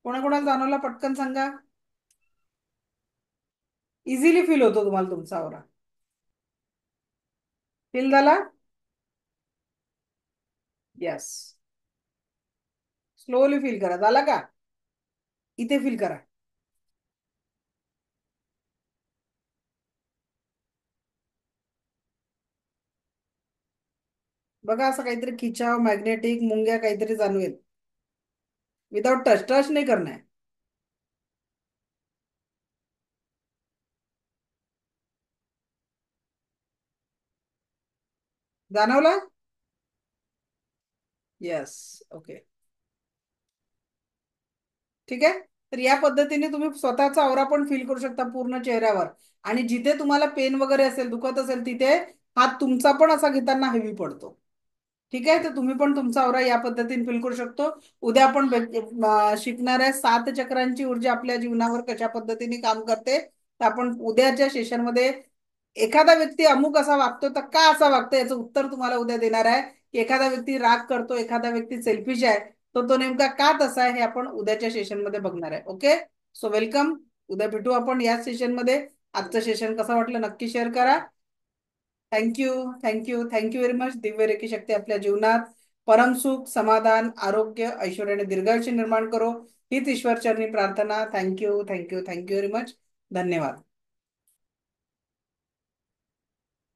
S1: कोणाकोणाला जाणवला पटकन सांगा. इझिली फील होतो तुम्हाला तुमचा आवरा? फील झाला? यस. स्लोली फील करा. झाला का? इथे फील करा. बघा असं काहीतरी खिचाव, मॅग्नेटिक, मुंग्या काहीतरी जाणवेल. विदाउट टच, टच नाही करणार. जाणवला? यस. ओके, ठीक आहे. तर या पद्धतीने तुम्ही स्वतःचा आवरा पण फील करू शकता पूर्ण चेहऱ्यावर. आणि जिथे तुम्हाला पेन वगैरे असेल, दुखत असेल, तिथे हात तुमचा पण असा घेताना हेवी पडतो. ठीक आहे, तर तुम्ही पण तुमचा आवरा या पद्धतीने फील करू शकतो. उद्या आपण शिकणार आहे 7 चक्रांची ऊर्जा आपल्या जीवनावर कशा पद्धतीने काम करते. तर आपण उद्याच्या सेशनमध्ये एखादा व्यक्ती अमुक असा वागतो तर का असा वागतो याचं उत्तर तुम्हाला उद्या देणार आहे. की एखादा व्यक्ती राग करतो, एखादा व्यक्ती सेल्फिश आहे, तर तो नेमका का तसा आहे हे आपण उद्याच्या सेशनमध्ये बघणार आहे. Okay, so welcome. उद्या भेटू आपण या सेशनमध्ये. आजचं सेशन कसं वाटलं नक्की शेअर करा. Thank you, thank you, thank you very much. Divya रेखी शक्ती आपल्या जीवनात परम सुख, समाधान, आरोग्य, ऐश्वर्य आणि दीर्घायुष्य निर्माण करो, हीच ईश्वर चरणी प्रार्थना. Thank you, thank you, thank you very much. धन्यवाद.